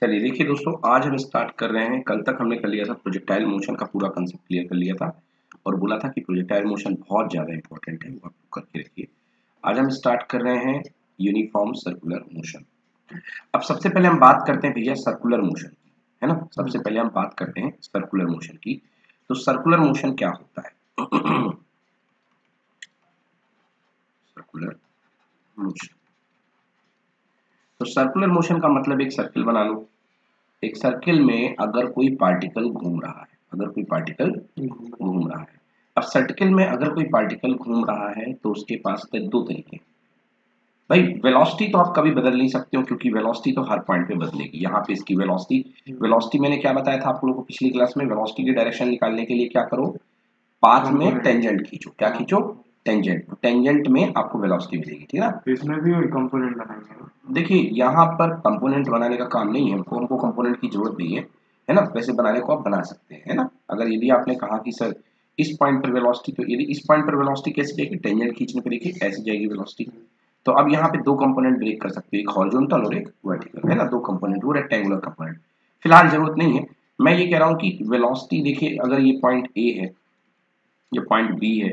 चलिए देखिए दोस्तों, आज हम स्टार्ट कर रहे हैं। कल तक हमने कर लिया था प्रोजेक्टाइल मोशन का पूरा कंसेप्ट क्लियर कर लिया था और बोला था कि प्रोजेक्टाइल मोशन बहुत ज़्यादा इंपॉर्टेंट है, वो आप करके रखिए। आज हम स्टार्ट कर रहे हैं यूनिफॉर्म सर्कुलर मोशन। अब सबसे पहले हम बात करते हैं भैया सर्कुलर मोशन की, है ना। सबसे पहले हम बात करते हैं सर्कुलर मोशन की। तो सर्कुलर मोशन क्या होता है? सर्कुलर मोशन, तो सर्कुलर मोशन का मतलब एक सर्किल बना लो। एक सर्किल में अगर कोई पार्टिकल घूम रहा है, अब सर्किल में अगर कोई पार्टिकल घूम रहा है तो उसके पास दो तरीके। भाई वेलोसिटी तो आप कभी बदल नहीं सकते हो, क्योंकि वेलोसिटी तो हर पॉइंट पे बदलेगी। यहाँ पे इसकी वेलोसिटी मैंने क्या बताया था आप लोगों को पिछली क्लास में? वेलोसिटी की डायरेक्शन निकालने के लिए क्या करो, पाथ में टेंजेंट खींचो। क्या खींचो? टेंजेंट। टेंजेंट में आपको वेलोसिटी मिलेगी, ठीक है ना। इसमें भी वही कंपोनेंट बनाएंगे। देखिए यहाँ पर कंपोनेंट बनाने का काम नहीं है, हमको कंपोनेंट की जरूरत नहीं है ना। वैसे बनाने को आप बना सकते हैं, है ना। अगर यदि आपने कहा कि सर इस पॉइंट पर वेलोसिटी, तो यदि इस पॉइंट पर वेलोसिटी कैसे जाएगी? टेंजेंट खींचने पर देखिए ऐसे जाएगी वेलोसिटी। तो अब यहाँ पे दो कंपोनेंट ब्रेक कर सकते हो, एक हॉरिजॉन्टल और एक वर्टिकल, है ना। दो कंपोनेंट, वो रेक्टेंगुलर कंपोनेंट फिलहाल जरूरत नहीं है। मैं ये कह रहा हूँ कि वेलोसिटी देखिए, अगर ये पॉइंट ए है, ये पॉइंट बी है,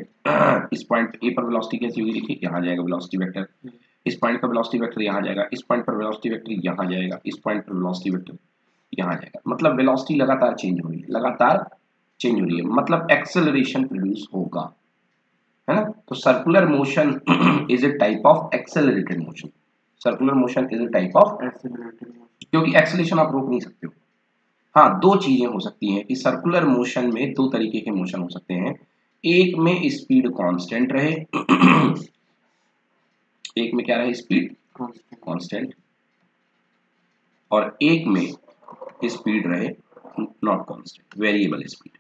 इस पॉइंट ए पर वेलोसिटी कैसी होगी? देखिए यहाँ जाएगा वेलोसिटी वेक्टर, इस पॉइंट पर वेलोसिटी वेक्टर यहाँ जाएगा, इस पॉइंट पर वेलोसिटी वेक्टर यहाँ जाएगा, इस पॉइंट पर वेलोसिटी वेक्टर यहाँ जाएगा। मतलब वेलोसिटी लगातार चेंज हो रही है, लगातार चेंज हो रही है, मतलब एक्सेलरेशन प्रोड्यूस होगा, है ना। तो circular motion is a type of accelerated motion. Circular motion is a type of, क्योंकि एक्सेलरेशन आप रोक नहीं सकते हो। हाँ, दो चीजें हो सकती हैं कि सर्कुलर मोशन में दो तरीके के मोशन हो सकते हैं। एक में स्पीड कांस्टेंट रहे, एक में क्या रहे? स्पीड कांस्टेंट, और एक में स्पीड रहे नॉट कांस्टेंट, वेरिएबल स्पीड।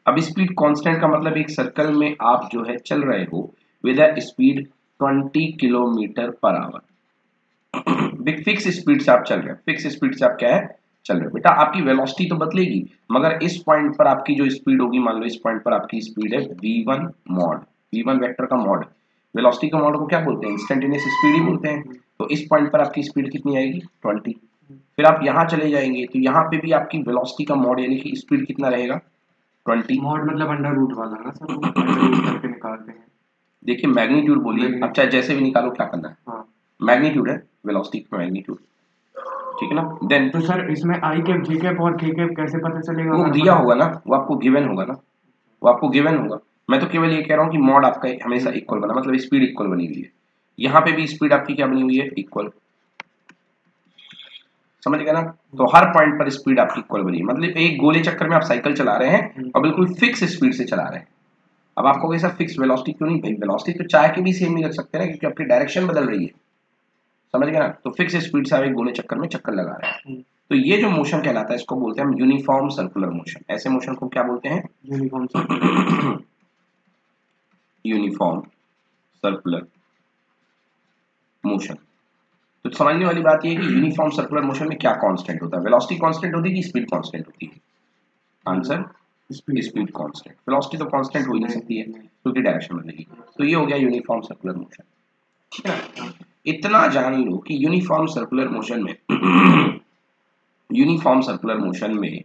अब स्पीड कांस्टेंट का मतलब एक सर्कल में आप जो है चल रहे हो with a speed 20 kilometre per hour. Fix speed से आप चल रहे हैं, फिक्स स्पीड से आप क्या है चल रहे हो। बेटा आपकी वेलोसिटी तो बदलेगी, मगर इस पॉइंट पर आपकी जो स्पीड होगी, मान लो इस पॉइंट पर आपकी स्पीड है v1 मॉड, v1 वेक्टर का मॉड। वेलोसिटी का मॉड को क्या बोलते हैं? इंस्टेंटेनियस स्पीड ही बोलते हैं। तो इस पॉइंट पर आपकी स्पीड कितनी आएगी? 20। फिर आप यहाँ चले जाएंगे तो यहाँ पे भी आपकी वेलोसिटी का मॉड यानी कि स्पीड कितना रहेगा? 20। मॉड मतलब अंडर रूट वाला ना सर, वो अंडर रूट करके निकालते हैं। देखिए मैग्नीट्यूड बोलिए, अब चाहे जैसे भी निकालो, क्या करना है? हाँ, मैग्नीट्यूड है, वेलोसिटी का मैग्नीट्यूड, ठीक है ना। देन तो सर इसमें आई कैप जी कैप और के कैप कैसे पता चलेगा? वो दिया होगा ना, वो आपको गिवन होगा ना, वो आपको गिवन होगा। मैं तो केवल ये कह रहा हूँ कि मॉड आपका हमेशा इक्वल बना, मतलब स्पीड इक्वल बनी हुई है। यहाँ पे भी स्पीड आपकी क्या बनी हुई है? इक्वल। समझ गए ना। तो हर पॉइंट पर स्पीड आपकी इक्वल बनी है, मतलब एक गोले चक्कर में आप साइकिल चला रहे हैं और बिल्कुल फिक्स स्पीड से चला रहे हैं। अब आपको कैसा फिक्स वेलोसिटी क्यों नहीं? भाई वेलोसिटी तो चाहे के भी सेम नहीं रख सकते ना, क्योंकि आपकी डायरेक्शन बदल रही है। समझ गए ना। तो फिक्स स्पीड से आप एक गोले चक्कर में चक्कर लगा रहे हैं। तो ये जो मोशन कहलाता है, इसको बोलते हैं हम यूनिफॉर्म सर्कुलर मोशन। ऐसे मोशन को क्या बोलते हैं? Uniform uniform circular motion. तो समझने वाली बात यह है कि यूनिफॉर्म सर्कुलर मोशन में क्या कांस्टेंट होता है? वेलोसिटी कांस्टेंट होती है कि स्पीड कांस्टेंट होती है? Answer speed constant. वेलोसिटी तो कांस्टेंट हो ही नहीं सकती है, क्योंकि डायरेक्शन बदलेगी। तो ये हो गया यूनिफॉर्म सर्कुलर मोशन, ठीक है ना। इतना जान लो कि यूनिफॉर्म सर्कुलर मोशन में यूनिफॉर्म सर्कुलर मोशन में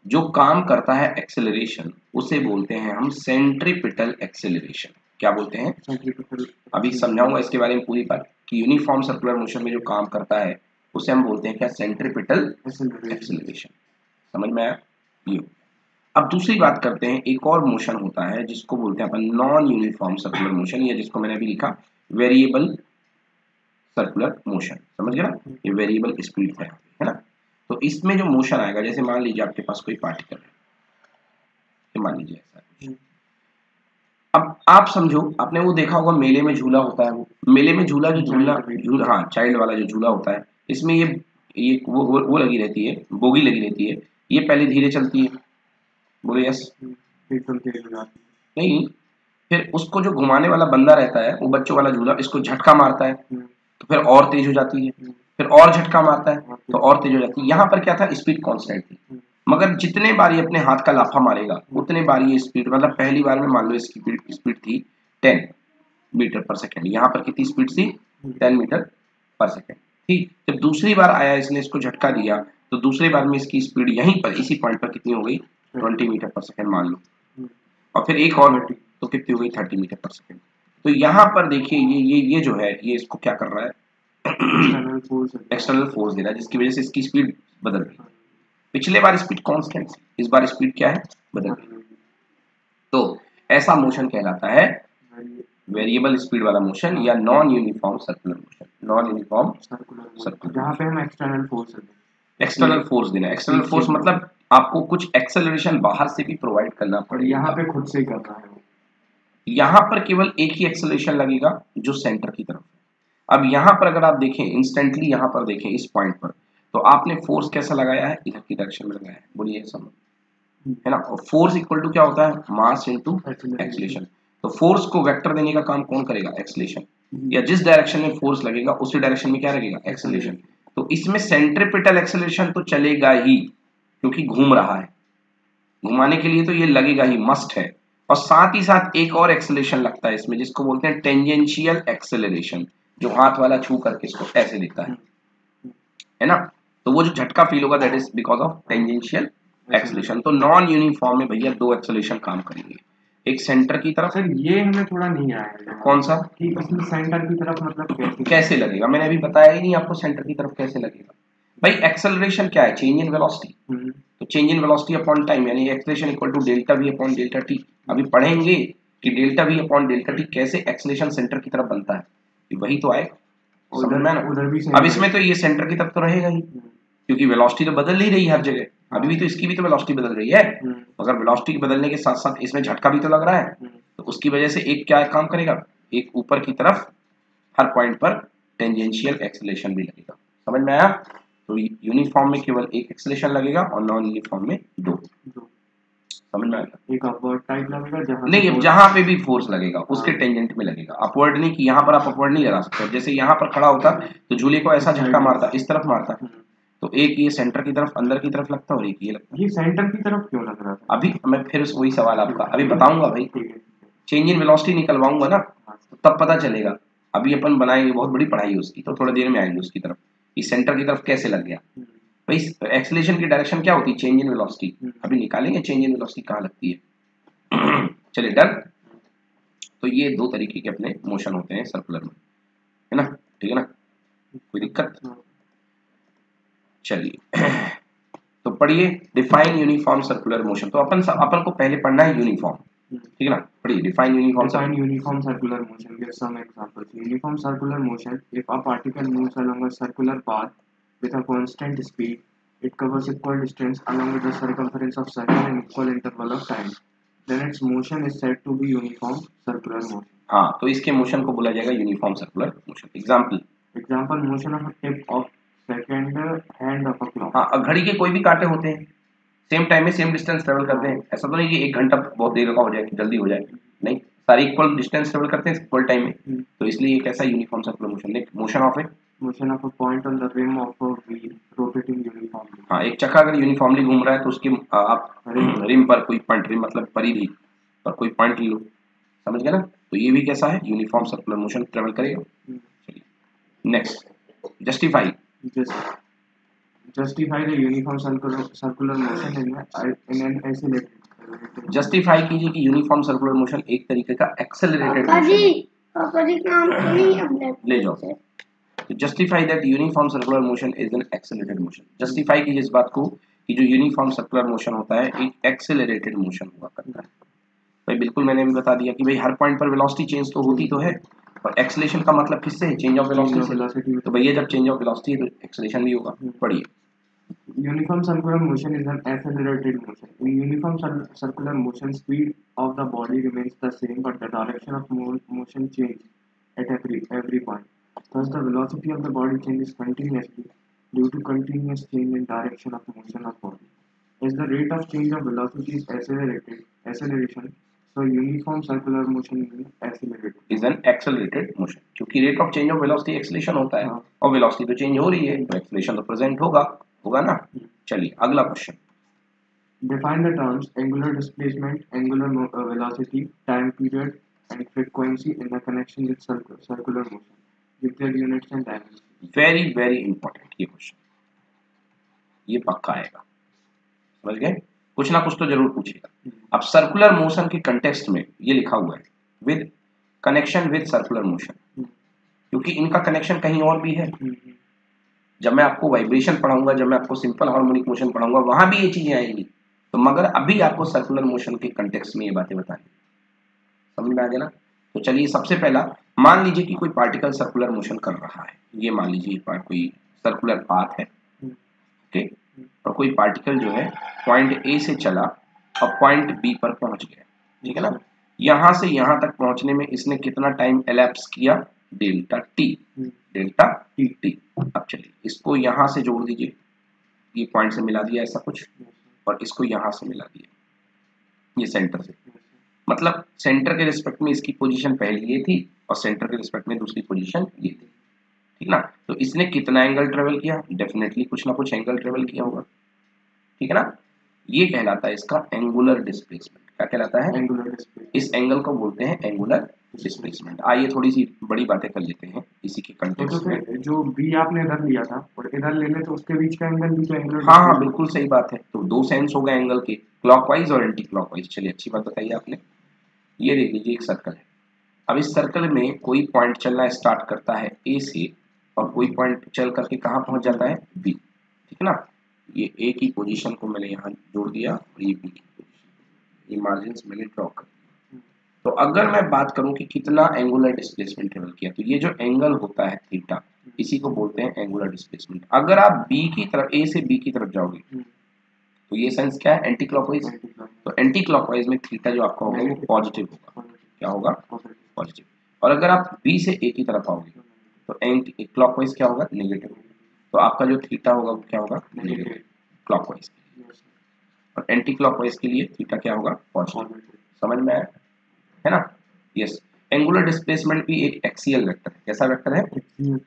जो काम करता है एक्सेलरेशन, उसे बोलते हैं हम सेंट्रीपिटल एक्सेलरेशन। क्या बोलते हैं? अभी समझाऊंगा इसके बारे में पूरी बात कि यूनिफॉर्म सर्कुलर मोशन में जो काम करता है उसे हम बोलते हैं क्या? Centripetal acceleration. समझ में आया? ये। अब दूसरी बात करते हैं, एक और मोशन होता है जिसको बोलते हैं अपन नॉन यूनिफॉर्म सर्कुलर मोशन, या जिसको मैंने अभी लिखा वेरिएबल सर्कुलर मोशन। समझ गए ना, ये वेरिएबल स्पीड है ना। तो इसमें जो मोशन आएगा, जैसे मान लीजिए आपके पास कोई पार्टिकल है, मान लीजिए ऐसा। अब आप समझो, आपने वो देखा होगा मेले में झूला होता है, वो मेले में झूला जो झूला हाँ चाइल्ड वाला जो झूला होता है, इसमें ये वो लगी रहती है, बोगी लगी रहती है। ये पहले धीरे चलती है, बोले यस, एकदम तेज हो जाती नहीं, फिर उसको जो घुमाने वाला बंदा रहता है, वो बच्चों वाला झूला, इसको झटका मारता है तो फिर और तेज हो जाती है, फिर और झटका मारता है तो और तेज हो जाती है। यहाँ पर क्या था? स्पीड कांस्टेंट थी, मगर जितने बार ये अपने हाथ का लाफा मारेगा उतने बार ये स्पीड, मतलब पहली बार में मान लो इसकी स्पीड थी 10 मीटर पर सेकेंड, यहाँ पर कितनी स्पीड थी? 10 मीटर पर सेकेंड। ठीक, जब दूसरी बार आया इसने इसको झटका दिया तो दूसरी बार में इसकी स्पीड यहीं पर इसी पॉइंट पर कितनी हो गई 20 मीटर पर सेकंड मान लो, और फिर एक और तो कितनी हो गई 30 मीटर पर सेकंड। तो यहाँ पर देखिए ये जो है ये इसको क्या कर रहा है, एक्सटर्नल फोर्स दे रहा है जिसकी वजह से इसकी स्पीड बदल गई। पिछले बार स्पीड कांस्टेंट, इस बार स्पीड क्या है, बदल गई। तो ऐसा मोशन कहलाता है वेरिएबल स्पीड वाला मोशन या non uniform circular motion. Non uniform circular जहाँ पे हम एक्सटर्नल फोर्स एक्सटर्नल फोर्स देना, एक्सटर्नल फोर्स मतलब आपको कुछ एक्सेलरेशन बाहर से भी प्रोवाइड करना पड़ेगा, यहाँ पे खुद से ही करना है। यहाँ पर केवल एक ही एक्सेलरेशन लगेगा जो सेंटर की तरफ है। अब यहाँ पर अगर आप देखें इंस्टेंटली, यहाँ पर देखें इस पॉइंट पर, तो आपने फोर्स कैसा लगाया है, इधर की डायरेक्शन में लगाया है, बोलिए समझ है ना। और फोर्स इक्वल टू क्या होता है, मास इनटू एक्सेलरेशन। तो फोर्स को वेक्टर देने का काम कौन करेगा, एक्सेलरेशन, या जिस डायरेक्शन में फोर्स लगेगा उसी डायरेक्शन में क्या लगेगा, एक्सेलरेशन। तो इसमें सेंट्रीपिटल एक्सेलरेशन तो चलेगा ही क्योंकि घूम रहा है, घुमाने के लिए तो ये लगेगा ही, मस्ट है। और साथ ही साथ एक और एक्सेलरेशन लगता है इसमें जिसको बोलते हैं टेंजेंशियल एक्सेलरेशन, जो हाथ वाला छू करके इसको ऐसे देता है ना। तो वो जो झटका फील होगा that is because of tangential acceleration. तो नॉन यूनिफॉर्म में भैया दो एक्सेलरेशन काम करेंगे, एक सेंटर की तरफ। सर ये हमें थोड़ा नहीं आया, कौन सा, कि इसमें सेंटर की तरफ मतलब कैसे लगेगा, मैंने अभी बताया ही नहीं आपको सेंटर की तरफ कैसे लगेगा। भाई एक्सेलरेशन क्या है, चेंज इन वेलोसिटी, तो change in velocity upon time यानी acceleration equal to delta V upon delta T. अभी पढ़ेंगे कि delta V upon delta T कैसे एक्सेलरेशन सेंटर की तरफ बनता है, वही तो आएगा समझ में ना। अब इसमें तो ये सेंटर की तरफ तो रहेगा ही क्योंकि वेलोसिटी तो बदल ही रही है हर जगह, अभी भी तो इसकी भी तो वेलोसिटी बदल रही है। अगर वेलोसिटी बदलने के साथ साथ इसमें झटका भी तो लग रहा है, तो उसकी वजह से एक क्या काम करेगा, एक ऊपर की तरफ हर पॉइंट पर टेंजेंशियल एक्सेलरेशन भी लगेगा। समझ में आया। तो यूनिफॉर्म में केवल एक एक्सेलरेशन लगेगा और नॉन यूनिफॉर्म में दो। समझ में आया। एक अपवर्ड टाइप लगेगा जहां नहीं, जहां पे भी फोर्स लगेगा उसके टेंजेंट में लगेगा, अपवर्ड नहीं कि यहाँ पर आप अपवर्ड नहीं लगा सकते। जैसे यहाँ पर खड़ा होता तो झूले को ऐसा झटका मारता, इस तरफ मारता, तो एक ये सेंटर की तरफ अंदर की तरफ लगता और एक ये लगता। ये सेंटर की तरफ क्यों लग रहा था, अभी मैं फिर वही सवाल आपका अभी बताऊंगा भाई, चेंज इन वेलोसिटी निकलवाऊंगा ना तो तब पता चलेगा। अभी अपन बनाएंगे, बहुत बड़ी पढ़ाई है उसकी, तो थोड़ी देर में आएंगे उसकी तरफ, इस सेंटर की तरफ कैसे लग गया। भाई एक्सेलरेशन की डायरेक्शन क्या होती है, चेंज इन वेलोसिटी। अभी निकालेंगे चेंज इन वेलोसिटी कहाँ लगती है। चलिए डन। तो ये दो तरीके के अपने मोशन होते हैं सर्कुलर में, है ना, ठीक है ना, कोई दिक्कत। चलिए तो पढ़िए डिफाइन यूनिफॉर्म सर्कुलर मोशन। तो अपन को पहले पढ़ना है यूनिफॉर्म, ठीक है ना। पढ़िए define uniform circular motion. Give some examples. Uniform circular motion, if a particle moves along a circular path with a constant speed, it covers equal distance along with the circumference of circle in equal interval of time, then its motion is said to be uniform circular motion. हाँ, तो इसके motion को बोला जाएगा uniform circular motion. Example motion of tip of second hand of a clock. हाँ, घड़ी के कोई भी कांटे होते हैं, सेम टाइम में सेम डिस्टेंस ट्रेवल करते हैं। ऐसा तो नहीं कि एक घंटा बहुत देर का हो जाए, जल्दी हो जाए, नहीं, सारे इक्वल डिस्टेंस ट्रेवल करते हैं इक्वल टाइम में। तो इसलिए एक ऐसा uniform circular motion. Motion of a point on the rim of a wheel rotating uniformly. हाँ, एक चक्का अगर यूनिफॉर्मली घूम रहा है तो उसकी आप रिम पर कोई पॉइंट, रिम मतलब परिधि पर कोई पॉइंट लो, समझ गए ना। तो ये भी कैसा है, यूनिफॉर्म सर्कुलर मोशन ट्रेवल करेगा। चलिए next, justify the uniform circular motion in an isolated. Justify कीजिए कि यूनिफॉर्म सर्कुलर मोशन एक तरीके का एक्सेलरेटेड मोशन ले जाओ। Justify that uniform circular motion is an accelerated motion. Justify कीजिए इस बात को कि जो यूनिफॉर्म सर्कुलर मोशन होता है एक एक्सेलरेटेड मोशन हुआ करता है। भाई बिल्कुल, मैंने भी बता दिया कि भाई हर पॉइंट पर वेलोसिटी चेंज तो होती तो है, और एक्सेलरेशन का मतलब किससे है, चेंज ऑफ वेलोसिटी। तो भैया जब चेंज ऑफ वेलोसिटी है तो एक्सेलरेशन भी होगा। पढ़िए uniform circular motion is an accelerated motion. In uniform circular motion, speed of the body remains the same, but the direction of motion changes at every point. Thus, the velocity of the body changes continuously due to continuous change in direction of motion of body. As the rate of change of velocity is acceleration, so uniform circular motion is an accelerated motion, क्योंकि rate of change of velocity acceleration होता है और velocity तो change हो रही है तो acceleration तो present होगा ना। चलिए अगला question. Define the terms angular displacement, angular velocity, time period, and frequency in the connection with circular motion. Give their units and dimensions. Very very important ये क्वेश्चन, ये पक्का आएगा, समझ गए, कुछ ना कुछ तो जरूर पूछेगा। अब सर्कुलर मोशन के कंटेक्स्ट में ये लिखा हुआ है with connection with circular motion, क्योंकि इनका कनेक्शन कहीं और भी है। जब मैं आपको वाइब्रेशन पढ़ाऊंगा, जब मैं आपको सिंपल हार्मोनिक मोशन पढ़ाऊंगा, वहां भी ये चीजें आएंगी, तो मगर अभी आपको सर्कुलर मोशन के कंटेक्स्ट में ये बातें बतानी, समझ में आ गया ना। तो चलिए सबसे पहला मान लीजिए कि कोई पार्टिकल सर्कुलर मोशन कर रहा है, ये मान लीजिए कोई सर्कुलर पाथ है, ओके, और कोई पार्टिकल जो है पॉइंट ए से चला और पॉइंट बी पर पहुंच गया, ठीक है ना। यहां से यहां तक पहुंचने में इसने कितना टाइम एलैप्स किया, डेल्टा टी, डेल्टा टी। अब चलिए इसको यहां से जोड़ दीजिए, ये पॉइंट से मिला दिया ऐसा कुछ, और इसको यहां से मिला दिया, ये सेंटर से, मतलब सेंटर के रिस्पेक्ट में इसकी पोजीशन पहली ये थी और सेंटर के रिस्पेक्ट में दूसरी पोजीशन ये थी, ठीक ना। तो इसने कितना एंगल ट्रेवल किया, डेफिनेटली कुछ ना कुछ एंगल ट्रेवल किया होगा, ठीक है ना। ये कहलाता है इसका एंगुलर डिस्प्लेसमेंट। क्या कहलाता है, एंगुलर डिस्प्लेसमेंट। इस एंगल को बोलते हैं एंगुलर डिस्प्लेसमेंट। आइए थोड़ी सी बड़ी बातें कर लेते हैं इसी के कंटेक्स्ट में। तो जो बी आपने इधर लिया था और इधर ले ले तो उसके बीच का एंगल भी तो एंगुलर। हाँ हाँ बिल्कुल सही बात है, तो दो सेंस हो गए एंगल के, क्लॉकवाइज और एंटी क्लॉकवाइज। चलिए अच्छी बात बताइए आपने। ये देख लीजिए एक सर्कल है, अब इस सर्कल में कोई पॉइंट चलना स्टार्ट करता है ए से और कोई पॉइंट चल करके कहाँ पहुंच जाता है, बी, ठीक है ना। ये ए की पोजीशन को मैंने यहाँ जोड़ दिया और ये बी की पोजीशन, ये मार्जिन मैंने ड्रॉ कर दिया। तो अगर मैं बात करूं कि कितना एंगुलर डिस्प्लेसमेंट ट्रेवल किया, तो ये जो एंगल होता है थीटा, इसी को बोलते हैं एंगुलर डिस्प्लेसमेंट। अगर आप बी की तरफ, ए से बी की तरफ जाओगे तो ये सेंस क्या है, एंटी क्लॉकवाइज। तो एंटी क्लॉकवाइज में थीटा जो आपका होगा वो पॉजिटिव होगा, क्या होगा, पॉजिटिव। और अगर आप बी से ए की तरफ आओगे तो एंटी क्लॉकवाइज क्या होगा, नेगेटिव। तो आपका जो थीटा होगा वो क्या होगा, नेगेटिव क्लॉकवाइज, और एंटी क्लॉकवाइज के लिए थीटा क्या होगा, पॉजिटिव। समझ में आया है ना। यस, एंगुलर डिस्प्लेसमेंट भी एक एक्सियल वेक्टर है। कैसा वेक्टर है,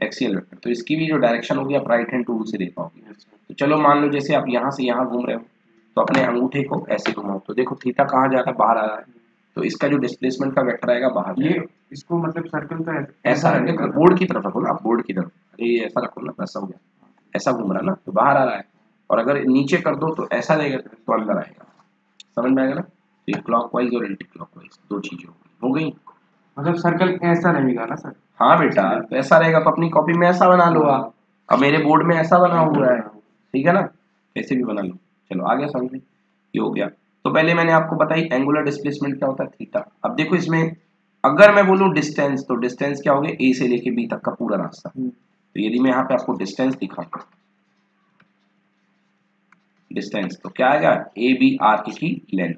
एक्सियल वेक्टर। तो इसकी भी जो डायरेक्शन होगी आप राइट हैंड टूल से देख पाओगे। तो चलो मान लो जैसे आप यहाँ से यहाँ घूम रहे हो, तो अपने अंगूठे को ऐसे घुमाओ, तो देखो थीटा कहाँ जा रहा है, बाहर आ रहा है, तो इसका जो डिस्प्लेसमेंट का वेक्टर आएगा बाहर। ये इसको मतलब सर्कल का ऐसा रखो, बोर्ड की तरफ रखो ना, बोर्ड की तरफ, अरे ये ऐसा रखो ना, ऐसा हो गया, ऐसा घूम रहा है ना तो बाहर आ रहा है, और अगर नीचे कर दो तो ऐसा रहेगा तो अंदर आएगा। समझ में आएगा ना। तो ये क्लॉकवाइज और एंटी क्लॉकवाइज दो चीजें हो गई। मतलब सर्कल ऐसा रहेगा ना सर। हाँ बेटा, तो ऐसा रहेगा तो अपनी कॉपी में ऐसा बना लो आप, अब मेरे बोर्ड में ऐसा बना हुआ है, ठीक है ना, कैसे भी बना लो। चलो आ गया समझ में, ये हो गया। तो पहले मैंने आपको बताई एंगुलर डिस्प्लेसमेंट क्या होता है, थीटा। अब देखो इसमें अगर मैं बोलूं डिस्टेंस, तो डिस्टेंस क्या हो गया, ए से लेके बी तक का पूरा रास्ता। तो यदि मैं यहाँ पे आपको डिस्टेंस दिखाऊं, डिस्टेंस तो क्या आएगा, ए बी आर की लेंथ,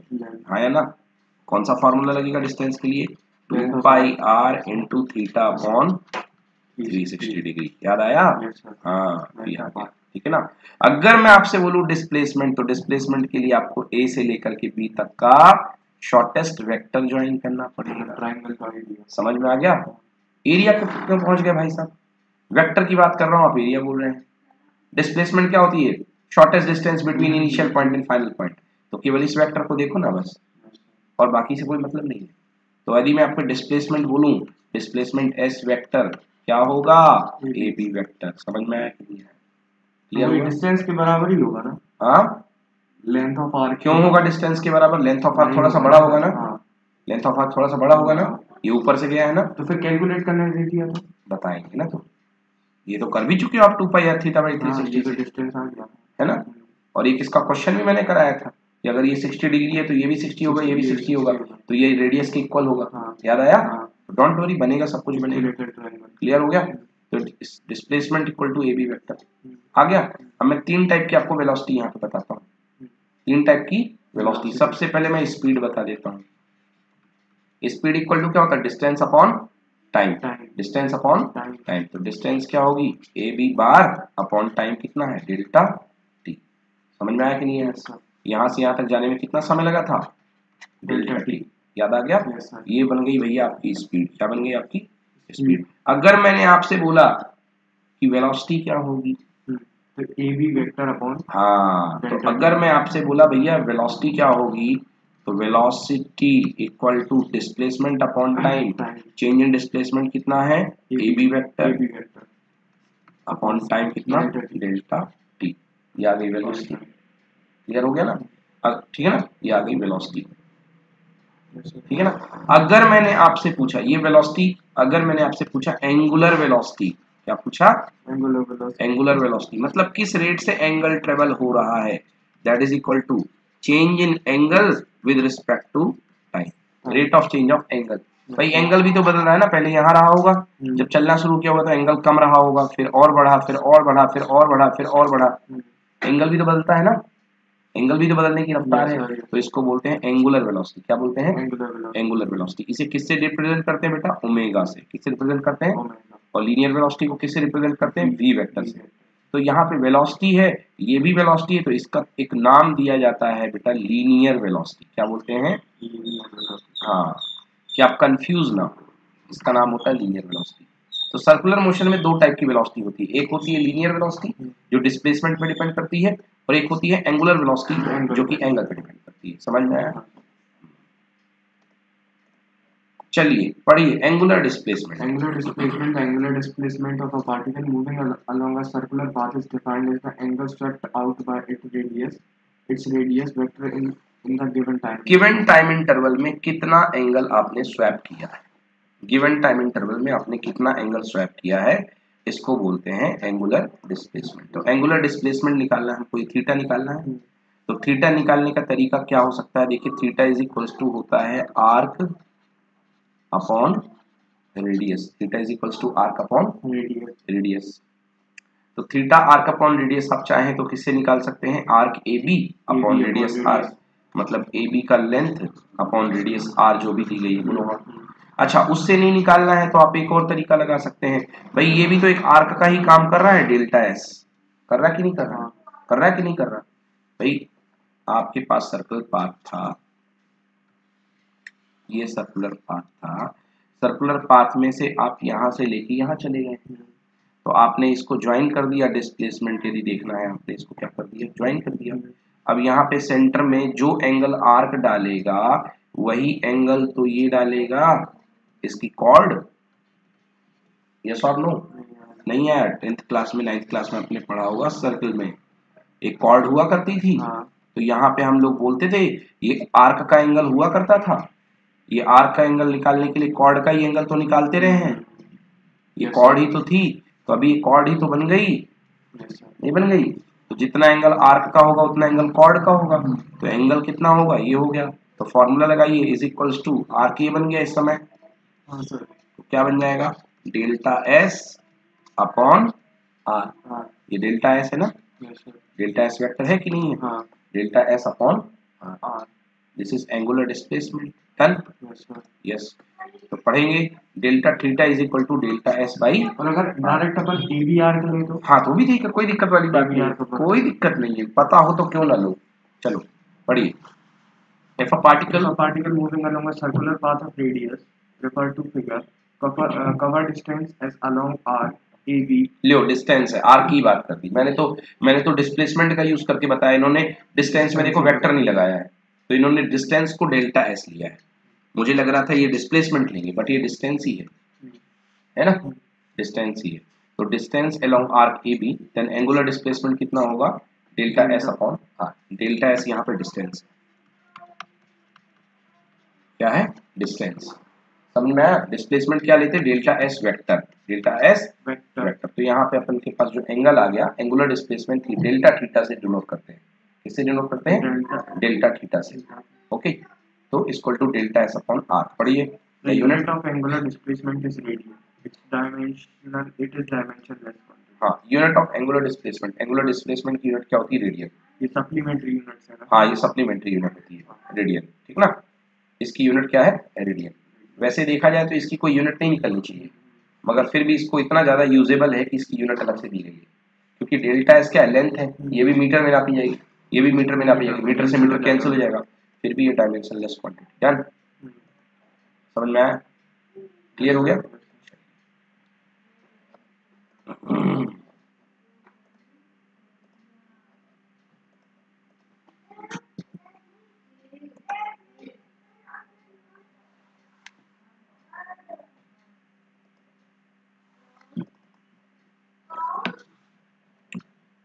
हाँ या ना। कौन सा फॉर्मूला लगेगा डिस्टेंस के लिए, 2 pi R into theta upon 360 degree. याद आया, हाँ याद आया, ठीक है ना। अगर मैं आपसे बोलूं डिस्प्लेसमेंट, तो डिस्प्लेसमेंट के लिए आपको ए से लेकर के बी तक का शॉर्टेस्ट वेक्टर ज्वाइन करना पड़ेगा। ट्रायंगल का एरिया समझ में आ गया। एरिया क्यों पहुंच गया भाई साहब, वेक्टर की बात कर रहा हूं, आप एरिया बोल रहे हैं। डिस्प्लेसमेंट क्या होती है, shortest distance between initial point and final point. तो केवल इस वेक्टर को देखो ना बस, और बाकी से कोई मतलब नहीं है। तो यदि मैं आपको डिस्प्लेसमेंट बोलूं, डिस्प्लेसमेंट एस वेक्टर क्या होगा, ए बी वेक्टर। समझ में आया कि नहीं आया, क्लियर होगा। डिस्टेंस के बराबर ही होगा ना, हाँ लेंथ ऑफ आर क्यों होगा डिस्टेंस के बराबर, लेंथ ऑफ आर थोड़ा सा बड़ा होगा ना, लेंथ ऑफ आर थोड़ा सा बड़ा होगा ना, ये ऊपर से गया है ना, तो फिर कैलकुलेट करने दे दिया तो बताएंगे ना। तो ये तो कर भी चुके हो आप, 2 पाई आर थीटा बाई 360 तो डिस्टेंस आ गया है ना। और एक इसका क्वेश्चन भी मैंने कराया था कि अगर ये 60 डिग्री है तो ये भी 60 होगा, ये भी 60 होगा, तो ये रेडियस के इक्वल होगा। याद आया, डोंट वरी, बनेगा, सब कुछ बनेगा। क्लियर हो गया। तो displacement equal to A B vector आ गया। अब मैं 3 टाइप की आपको वेलोसिटी यहाँ पे बताता हूँ, 3 टाइप की वेलोसिटी। सबसे पहले मैं स्पीड बता देता हूँ। स्पीड इक्वल टू क्या होता है, distance upon time, distance upon time. तो डिस्टेंस क्या होगी, A B bar upon time कितना है, डेल्टा टी। समझ में आया कि नहीं है। यहाँ से यहाँ तक जाने में कितना समय लगा था, डेल्टा टी। याद आ गया। ये बन गई भैया आपकी स्पीड। क्या बन गई आपकी स्पीड। अगर मैंने आपसे बोला कि वेलोसिटी क्या होगी, तो ए बी वेक्टर अपॉन, हाँ, तो अगर मैं आपसे बोला भैया वेलोसिटी क्या होगी, तो velocity equal to displacement upon time. Change in displacement कितना है, A B vector. Upon time कितना, डेल्टा टी। ये आ गई वेलोसिटी। क्लियर हो गया ना? ठीक है ना, ये आ गई वेलोसिटी। ठीक है ना? अगर मैंने आपसे पूछा ये वेलोसिटी, अगर मैंने आपसे पूछा एंगुलर वेलोसिटी, क्या पूछा? एंगुलर वेलोसिटी मतलब किस रेट से एंगल ट्रेवल हो रहा है, that is equal to change in angle with respect to time, rate of change of angle. भाई एंगल भी तो बदल रहा है ना, पहले यहाँ रहा होगा, जब चलना शुरू किया होगा तो एंगल कम रहा होगा, फिर और बढ़ा, फिर और बढ़ा, फिर और बढ़ा, फिर और बढ़ा। एंगल भी तो बदलता है ना, एंगल भी तो बदलने की रफ्तार है, तो इसको बोलते हैं एंगुलर वेलोसिटी। क्या बोलते हैं? Angular velocity. इसे किससे रिप्रेजेंट करते हैं बेटा? ओमेगा से। किससे रिप्रेजेंट करते हैं? और लीनियर वेलोसिटी को किससे रिप्रेजेंट करते हैं? वी वेक्टर से। तो यहाँ पे वेलोसिटी है, ये भी वेलोसिटी है, तो इसका एक नाम दिया जाता है बेटा लीनियर वेलोसिटी। क्या बोलते हैं? हाँ, कि आप कंफ्यूज ना हो, इसका नाम होता है लीनियर वेलोसिटी। तो सर्कुलर मोशन में दो टाइप की वेलोसिटी होती है, एक होती है लीनियर वेलोसिटी जो डिस्प्लेसमेंट पे डिपेंड करती है, और एक होती है एंगुलर वेलोसिटी जो कि एंगल पे डिपेंड करती है। समझ में आया? चलिए पढ़िए angular displacement. Angular displacement of a particle moving along a circular path is defined as the angle swept out by its radius vector in the given time. Given time interval में कितना angle आपने swap किया है, given time interval में आपने कितना angle swap किया है, इसको बोलते हैं एंगुलर डिस्प्लेसमेंट। तो एंगुलर डिस्प्लेसमेंट निकालना है हमको, थीटा निकालना है। तो थीटा निकालने का तरीका क्या हो सकता है? देखिए थीटा इज इक्वल्स टू होता है arc upon radius. Theta is equals to arc upon radius. तो थीटा आर्क अपॉन रेडियस आप चाहें तो किससे निकाल सकते हैं? Arc A B upon radius R, मतलब ए बी का लेंथ अपॉन रेडियस आर जो भी दी गई है बोलो। अच्छा उससे नहीं निकालना है तो आप एक और तरीका लगा सकते हैं, भाई ये भी तो एक आर्क का ही काम कर रहा है, डेल्टा एस कर रहा है कि नहीं कर रहा? कर रहा है कि नहीं कर रहा? भाई आपके पास सर्कुलर पाथ था, ये सर्कुलर पाथ था, सर्कुलर पाथ में से आप यहां से लेके यहां चले गए, तो आपने इसको ज्वाइन कर दिया, डिस्प्लेसमेंट यदि देखना है आपने इसको क्या कर दिया? ज्वाइन कर दिया। अब यहाँ पे सेंटर में जो एंगल आर्क डालेगा वही एंगल तो ये डालेगा इसकी कॉर्ड। यस और नो? नहीं आया? 10th क्लास में 9th क्लास में आपने पढ़ा होगा, सर्कल में एक कॉर्ड हुआ करती थी। तो यहाँ पे हम लोग बोलते थे ये आर्क का एंगल हुआ करता था, ये आर्क का एंगल निकालने के लिए कॉर्ड का ही एंगल तो निकालते रहे हैं, ये कॉर्ड ही तो थी, तो अभी ये कॉर्ड ही तो बन गई, नहीं बन गई? तो जितना एंगल आर्क का होगा उतना एंगल कॉर्ड का होगा, तो एंगल कितना होगा? ये हो गया। तो फॉर्मूला लगाइए, इज इक्वल्स टू आर्क ये बन गया इस समय, तो क्या बन जाएगा? Delta S upon R. ये डेल्टा एस है ना, डेल्टा एस वेक्टर है कि नहीं है? Delta S upon R, this is angular displacement. Done? Yes. तो पढ़ेंगे delta theta is equal to delta S by, और अगर डायरेक्ट अपन ABR करें तो? हाँ तो भी ठीक है, कोई दिक्कत वाली बात नहीं है, कोई दिक्कत नहीं है, पता हो तो क्यों ना लो। चलो पढ़िए। If a particle moving along a circular path of radius, refer to figure, cover distance as along R AB. Leo distance है, आर की बात कर दी मैंने तो डिस्प्लेसमेंट का यूज करके बताया, इन्होंने डिस्टेंस में देखो वेक्टर नहीं लगाया है, तो इन्होंने डिस्टेंस को डेल्टा एस लिया है। मुझे लग रहा था ये डिस्प्लेसमेंट लेंगे बट ये डिस्टेंस ही है ना, डिस्टेंस ही है। तो distance along arc A B, then angular displacement कितना होगा? Delta S upon R. Delta s यहाँ पे डिस्टेंस क्या है? डिस्टेंस। समझ में आया? डिस्प्लेसमेंट क्या लेते हैं? Delta s vector, delta s vector. तो यहाँ पे अपन के पास जो एंगल आ गया, एंगुलर डिस्प्लेसमेंट थी डेल्टा थीटा से डिनोट करते हैं। किससे डिनोट करते हैं? डेल्टा थीटा से। ओके, तो equal to delta S upon R. पढ़िए The unit of angular displacement is radian. It is dimensionless. हाँ, unit of angular displacement, angular displacement की यूनिट क्या होती है? रेडियन। ये सप्लीमेंट्री यूनिट्स है ना? हाँ, ये सप्लीमेंट्री यूनिट होती है रेडियन, ठीक ना? इसकी यूनिट क्या है? रेडियन। वैसे देखा जाए तो इसकी कोई यूनिट नहीं निकलनी चाहिए, मगर फिर भी इसको इतना ज्यादा यूजेबल है कि इसकी यूनिट अलग से दी गई है, क्योंकि डेल्टा एस क्या है? लेंथ है, ये भी मीटर में नापी जाएगी, ये भी मीटर में नापी जाएगी, मीटर से मीटर कैंसिल हो जाएगा, फिर भी ये डायमेंशनलेस क्वांटिटी। डन? समझ में आया? क्लियर हो गया?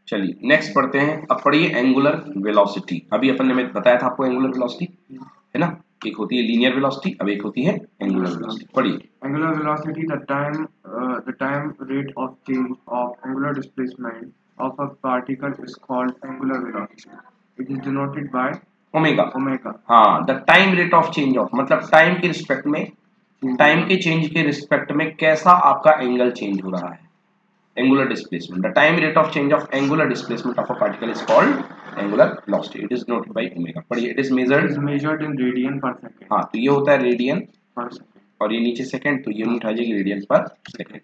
चलिए नेक्स्ट पढ़ते हैं। अब पढ़िए एंगुलर वेलोसिटी। अभी अपन ने बताया था आपको एंगुलर वेलोसिटी, है ना, एक होती है लीनियर वेलोसिटी, अब एक होती है एंगुलर वेलोसिटी। पढ़िए। Angular velocity, the time rate of change of angular displacement of a particle is called angular velocity. It is denoted by omega. omega. हाँ, the time rate of change of मतलब time के respect में, time के change के respect में कैसा आपका angle change हो रहा है, angular displacement. The time rate of change of angular displacement of a particle is called angular velocity. It is denoted by omega. पढ़िए, it is It measured is measured in radian per second. हाँ, तो ये होता है radian Per second. और ये नीचे second, तो यूनिट आ जाएगी रेडियन पर सेकंड।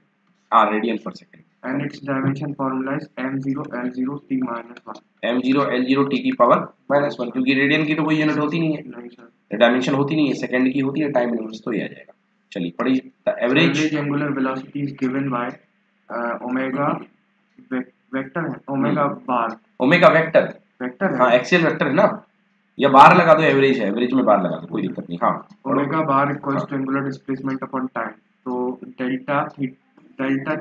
हाँ, रेडियन पर second. And its dimension formula is m0 l0 t minus 1. m0 l0 t की पावर -1, क्योंकि रेडियन की तो कोई यूनिट होती नहीं है, नहीं sir. डायमेंशन होती नहीं है, सेकंड की होती है, टाइम यूनिट्स तो ये आ जाएगा। चलिए पढ़िए। The average Average angular velocity is given by omega vector है omega bar. Omega vector, Vector हाँ है. एक्सियल वेक्टर है ना, या बार लगा दो, एवरेज है, एवरेज में बार लगा दो, कोई दिक्कत नहीं। हाँ, Omega bar equals to angular displacement upon time. तो delta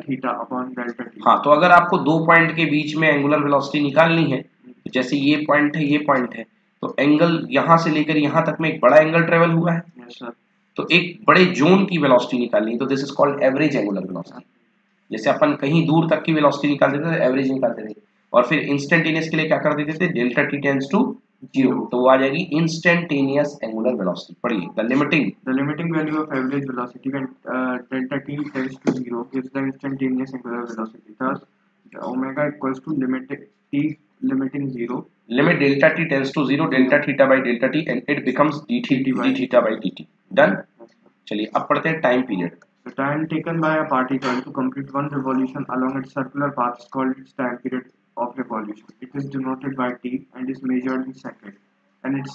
theta upon delta t. हाँ, तो अगर आपको दो पॉइंट के बीच में एंगुलर वेलोसिटी निकालनी है, तो जैसे ये पॉइंट है, ये पॉइंट है, तो एंगल यहाँ से लेकर यहाँ तक में एक बड़ा एंगल ट्रेवल हुआ है, Yes sir. तो एक बड़े जोन की वेलोसिटी निकालनी है, तो this is called average angular velocity. जैसे अपन कहीं दूर तक की वेलोसिटी निकाल देते थे, एवरेज निकालते थे, और फिर इंस्टेंटेनियस के लिए क्या कर देते थे, डेल्टा टी टेंड्स टू 0, तो वो आ जाएगी इंस्टेंटेनियस एंगुलर वेलोसिटी। पढ़िए। The limiting value of average velocity when delta t tends to 0 gives the instantaneous angular velocity. Thus, the omega equals to limiting 0. Limit delta t tends to 0, delta theta by delta t and it becomes d theta by D t. Done. चलिए अब पढ़ते हैं time period. The time taken by a particle to complete one revolution along its circular path is called its time period of revolution. It is denoted by t and is measured in seconds. And its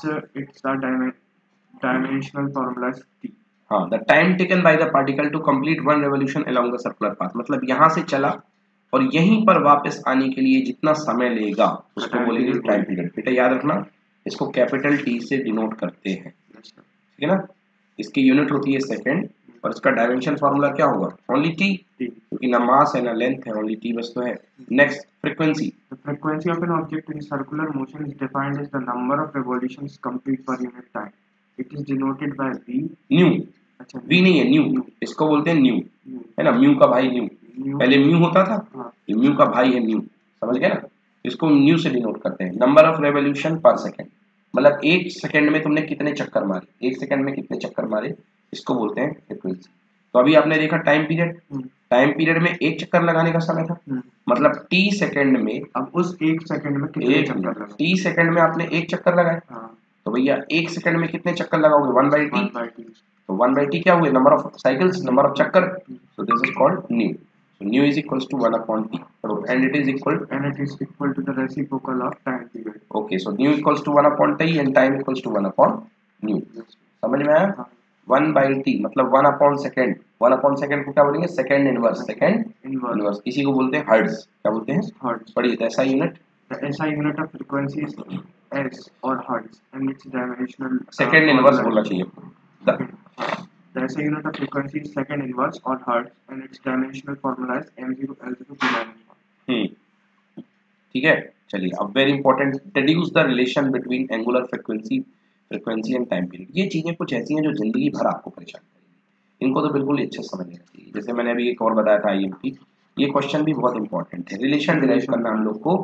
dimensional formula is t. हाँ, the time taken by the particle to complete one revolution along the circular path, मतलब यहाँ से चला और यहीं पर वापस आने के लिए जितना समय लेगा उसको बोलेंगे टाइम पीरियड। बेटा याद रखना, इसको कैपिटल टी से डिनोट करते हैं, ठीक है ना, इसकी यूनिट होती है सेकंड, और इसका डायमेंशन फार्मूला क्या होगा, ओनली टी, क्योंकि ना मास है ना लेंथ है, ओनली टी बस तो है। Next, frequency. The frequency of an object in circular motion is defined as the number of revolutions complete per unit time. It is denoted by v. New, अच्छा, we नहीं है, new, इसको बोलते हैं new, है ना, म्यू का भाई न्यू, पहले म्यू होता था, ये म्यू का भाई है न्यू, समझ गए ना, इसको न्यू से डिनोट करते हैं। नंबर ऑफ रेवोल्यूशन पर सेकंड, मतलब एक सेकंड में तुमने कितने चक्कर मारे, एक सेकंड में कितने चक्कर मारे, इसको बोलते हैं फ्रीक्वेंसी। तो अभी आपने देखा टाइम पीरियड, टाइम पीरियड में एक चक्कर लगाने का समय था, मतलब टी सेकंड में, अब उस एक सेकंड में कितने चक्कर लगाए, टी सेकंड में आपने एक चक्कर लगाए, तो भैया एक सेकंड में कितने चक्कर लगाओगे, 1/t, तो 1/t क्या हुए, number of cycles, number of चक्कर, so this is called nu. So nu is equals to 1/t and it is equal to the reciprocal of time period. Okay, so nu equals to 1/t and time equals to 1/nu. समझ में आया? 1/t मतलब 1/second, 1/second को क्या बोलेंगे, second inverse, second inverse, इसी को बोलते हैं हर्ट्ज। क्या बोलते हैं, हर्ट्ज। पढ़िए। तो SI unit, the SI unit of frequency is S or hertz and its dimensional second inverse बोलना चाहिए। The SI unit of frequency is second inverse or hertz and its dimensional formula is m0 l0 t minus 1. ठीक है। चलिए अब very important, deduce the relation between angular frequency and time period. ये चीजें कुछ ऐसी हैं जो जिंदगी भर आपको परेशान करेंगी, इनको तो बिल्कुल अच्छे से समझ लेना चाहिए। जैसे मैंने अभी एक और बताया था IMP, ये क्वेश्चन भी बहुत इंपॉर्टेंट है, रिलेशन डिराइव करना हम लोग को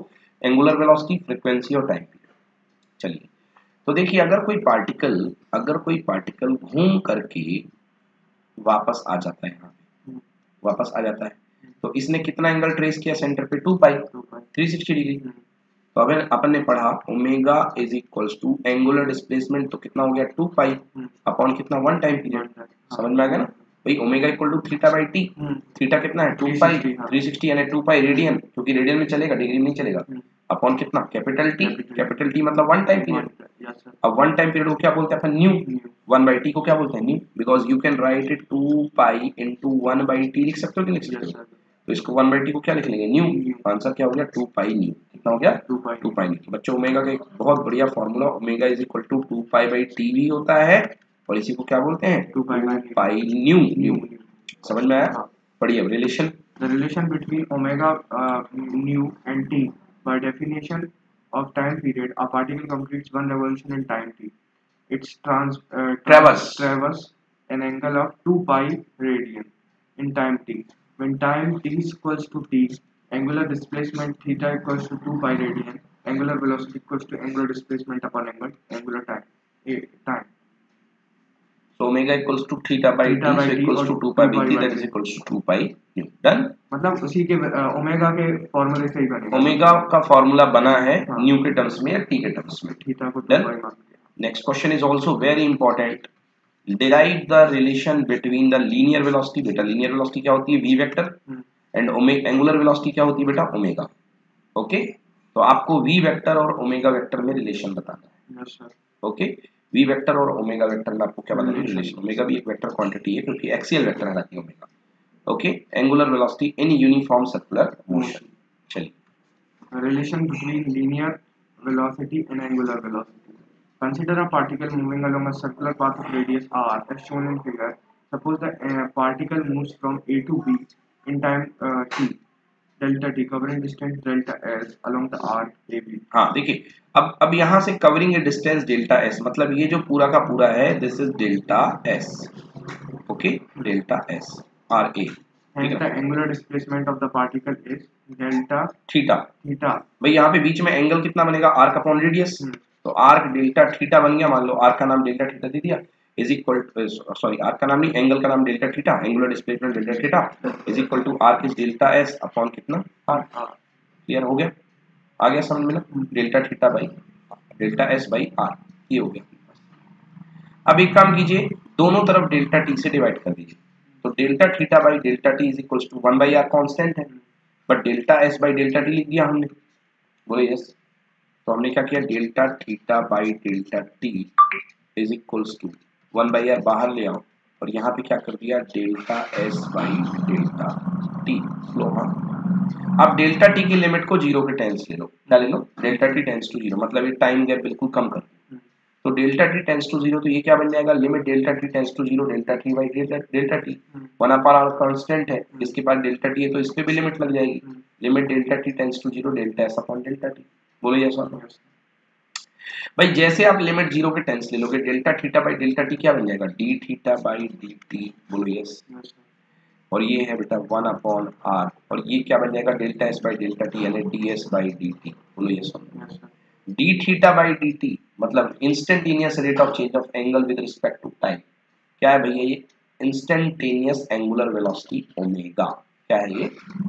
एंगुलर वेलोसिटी, फ्रीक्वेंसी और टाइम पीरियड। चलिए तो देखिए, अगर कोई पार्टिकल घूम करके वापस आ जाता है, यहाँ पे वापस आ जाता है, तो इसने कितना एंगल ट्रेस किया सेंटर पे, 2 पाई, 360 डिग्री। तो अब अपन ने पढ़ा omega is equals to angular displacement, तो कितना हो गया 2 पाई अपॉन कितना 1 टाइम पीरियड। समझ में आ गया ना भाई, omega equal to theta by t, theta कितना है 2 पाई, 360 यानी 2 पाई रेडियन, क्योंकि रेडियन में चलेगा, डिग्री में नहीं चलेगा, अपॉन कितना कैपिटल टी मतलब 1 टाइम पीरियड। अब 1 टाइम पीरियड को क्या बोलते हैं अपन, न्यू। 1/t को क्या बोलते हैं, new, because you can write it 2 pi into 1/t, लिख सकते हो कि लिख सकते हो, तो इसको 1/t को क्या लिख लेंगे, न्यू। आंसर क्या हो गया, 2 पाई न्यू। कितना हो गया, 2 पाई न्यू। बच्चों ओमेगा का एक बहुत बढ़िया formula, omega is equal to 2 pi by t भी होता है, और इसी को क्या बोलते हैं, 2 पाई न्यू। समझ में आया? पढ़िए अब relation. The relation between omega nu and t By definition of time period, a particle completes one revolution in time t. Its traverse an angle of 2 pi radian in time t. When time t is equals to t, angular displacement theta equals to 2 pi radian, angular velocity equals to angular displacement upon angular time. So omega equals to theta by t, so equals to 2 pi bt, that is equals to 2 pi u. Done. मतलब उसी के omega के फॉर्मूले से ही बनेगा. Omega का formula बना है न्यू के टर्म्स में या टी के टर्म्स में. थीटा को 2 pi मान लिया. Next question is also very important. Derive the relation between the linear velocity. बेटा linear velocity क्या होती है? v vector and angular velocity क्या होती है बेटा? ओमेगा. ओके, तो आपको v वेक्टर और ओमेगा वेक्टर में रिलेशन बताना है. Yes sir. Okay, v vector और ओमेगा वेक्टर में आपको क्या बताना है? रिलेशन. ओमेगा भी एक वेक्टर क्वांटिटी है क्योंकि एक्सियल वेक्टर है omega. Okay, angular velocity in uniform circular motion. चलिए, relation between linear velocity and angular velocity. Consider a particle moving along a circular path of radius r as shown in figure. Suppose the particle moves from A to B in time t, delta t, covering distance delta s along the arc AB. हाँ देखिए, अब यहाँ से covering distance delta S, मतलब ये जो पूरा का पूरा है this is delta S. Okay, delta S R A. And the angular displacement of the particle is delta theta. भाई यहाँ पे बीच में एंगल कितना बनेगा? Arc upon radius. तो आर्क डेल्टा थीटा बन गया. मान लो आर्क का नाम डेल्टा थीटा दे दिया, is equal to, sorry arc का नाम नहीं, एंगल का नाम delta theta, angular displacement delta theta is equal to arc is delta S upon कितना? आर. क्लियर हो गया? आ गया समझ में ना? Delta theta by delta S by R, ये हो गया. अब एक काम कीजिए, दोनों तरफ डेल्टा टी से डिवाइड कर दीजिए. तो delta theta by delta T is equal to 1 by R constant है, but delta S by delta T लिख दिया हमने. बोले यस. तो हमने क्या किया? Delta theta by delta T is equal to 1 by R बाहर ले आओ और यहाँ पे क्या कर दिया? Delta S by delta T. लो हाँ, अब डेल्टा टी की लिमिट को जीरो के टेंस ले लो. क्या ले लो? Delta T tends to zero, मतलब ये टाइम गैप बिल्कुल कम कर. तो delta T tends to zero, तो ये क्या बन जाएगा? Limit delta T tends to zero delta T by delta T. 1 upon are constant है, इसके पास डेल्टा टी है तो इस पे भी लिमिट लग जाएगी. Limit delta T tends to zero delta S upon delta T. बोलो यस और नो. भाई जैसे आप लिमिट जीरो के टेंस ले लोगे, delta theta by delta T क्या बन जाएगा? D theta by D T. बोलो यस. और ये है बेटा 1 अपॉन आर, और ये क्या बन जाएगा? Delta S by delta T यानी D S by D T. बोलो यस और no. D theta by D T मतलब instantaneous rate of change of angle with respect to time. क्या है भैया? ये इंस्टेंटेनियस एंगुलर वेलोसिटी ओमेगा. क्या है ये?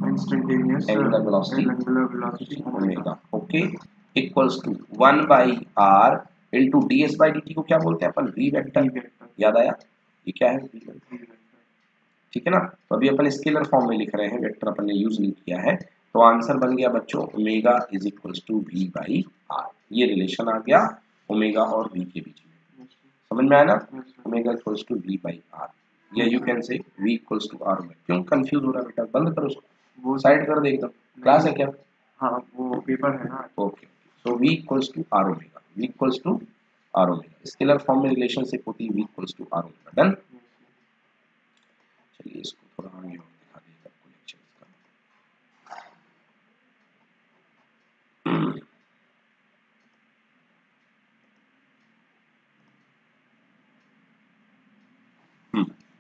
Instantaneous angular velocity omega. Okay, equals to 1 by R into D S by D T को क्या बोलते हैं अपन? V vector. याद आया? ये क्या है? V vector. ठीक है ना? तो अभी अपन स्केलर फॉर्म में लिख रहे हैं, वेक्टर अपन ने यूज नहीं किया है. तो आंसर बन गया बच्चों omega is equals to V by R. ये रिलेशन आ गया ओमेगा और वी के बीच में. समझ में आया ना? Omega equals to V by R, या you can say V equals to R. में क्यों कंफ्यूज हो रहा है बेटा? बंद करो उसको, वो साइड कर दे एकदम. क्लास है क्या? हाँ वो पेपर है ना. Okay, so V equals to R omega. V equals to R omega. Scalar form में रिलेशनशिप होती है V equals to R omega. Done. चलिए इसको थोड़ा आगे दिखा देगा आपको लेक्चर का.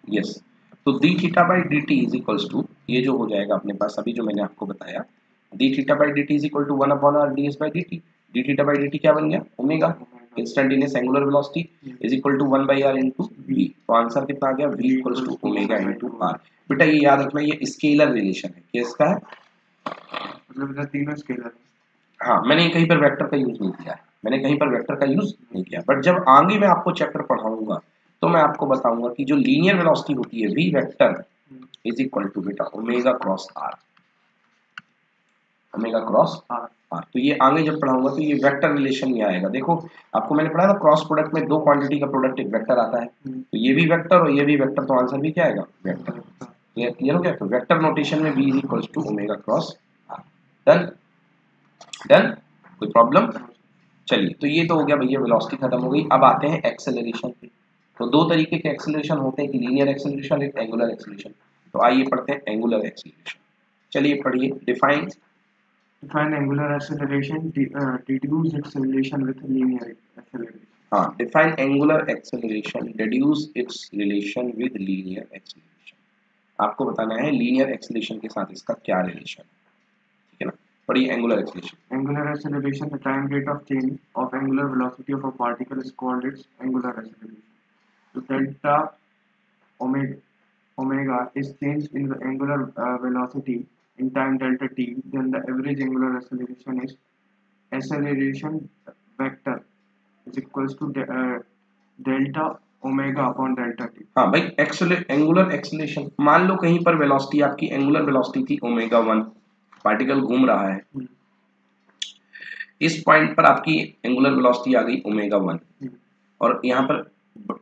यस, तो D theta by D T is equals to, ये जो हो जाएगा अपने पास अभी जो मैंने आपको बताया, D theta by D T is equal to 1 upon R D S by D T. D theta by D T क्या बन गया? Omega. Instantaneous angular velocity is equal to 1 by R into V. तो answer कितना आ गया? v equals to omega into R. बेटा ये याद रखना, ये स्केलर रिलेशन है. क्या इसका है? मतलब तीनों स्केलर. हाँ, मैंने कहीं पर वेक्टर का यूज नहीं किया है. मैंने कहीं पर वेक्टर का यूज नहीं किया, बट जब आगे मैं आपको चैप्टर पढ़ाऊंगा तो मैं आपको बताऊंगा कि जो लीनियर वेलोसिटी होती है v vector is equal to बेटा omega cross R. Omega cross R. तो ये आगे जब पढ़ाऊंगा तो ये वेक्टर रिलेशन ये आएगा. देखो आपको मैंने पढ़ाया था क्रॉस प्रोडक्ट में दो क्वांटिटी का प्रोडक्ट एक वेक्टर आता है. तो ये भी वेक्टर और ये भी वेक्टर, तो आंसर भी क्या आएगा? वेक्टर. क्लियर हो गया? तो वेक्टर नोटेशन में v is equal to omega cross R. Done. Done, कोई प्रॉब्लम? चलिए, तो ये तो हो गया भैया, वेलोसिटी खत्म हो गई. अब आते हैं एक्सेलरेशन पे. तो दो तरीके के एक्सेलरेशन होते हैं, एक लीनियर एक्सेलरेशन, एक एंगुलर एक्सेलरेशन. तो आइए पढ़ते हैं एंगुलर एक्सेलरेशन. चलिए पढ़िए. Define Define angular acceleration, deduce its relation with linear acceleration. हाँ, define angular acceleration, deduce its relation with linear acceleration. आपको बताना है linear acceleration के साथ इसका क्या relation है, ठीक है ना। पढ़िए angular acceleration. Angular acceleration, the time rate of change of angular velocity of a particle is called its angular acceleration. So delta omega is changed in the angular velocity in time delta t, then the average angular acceleration is acceleration vector is equals to delta omega upon delta t. हाँ भाई, angular acceleration, मान लो कहीं पर velocity, आपकी angular velocity थी omega 1, particle घूम रहा है, इस पॉइंट पर आपकी एंगुलर वेलोसिटी आ गई ओमेगा 1 और यहाँ पर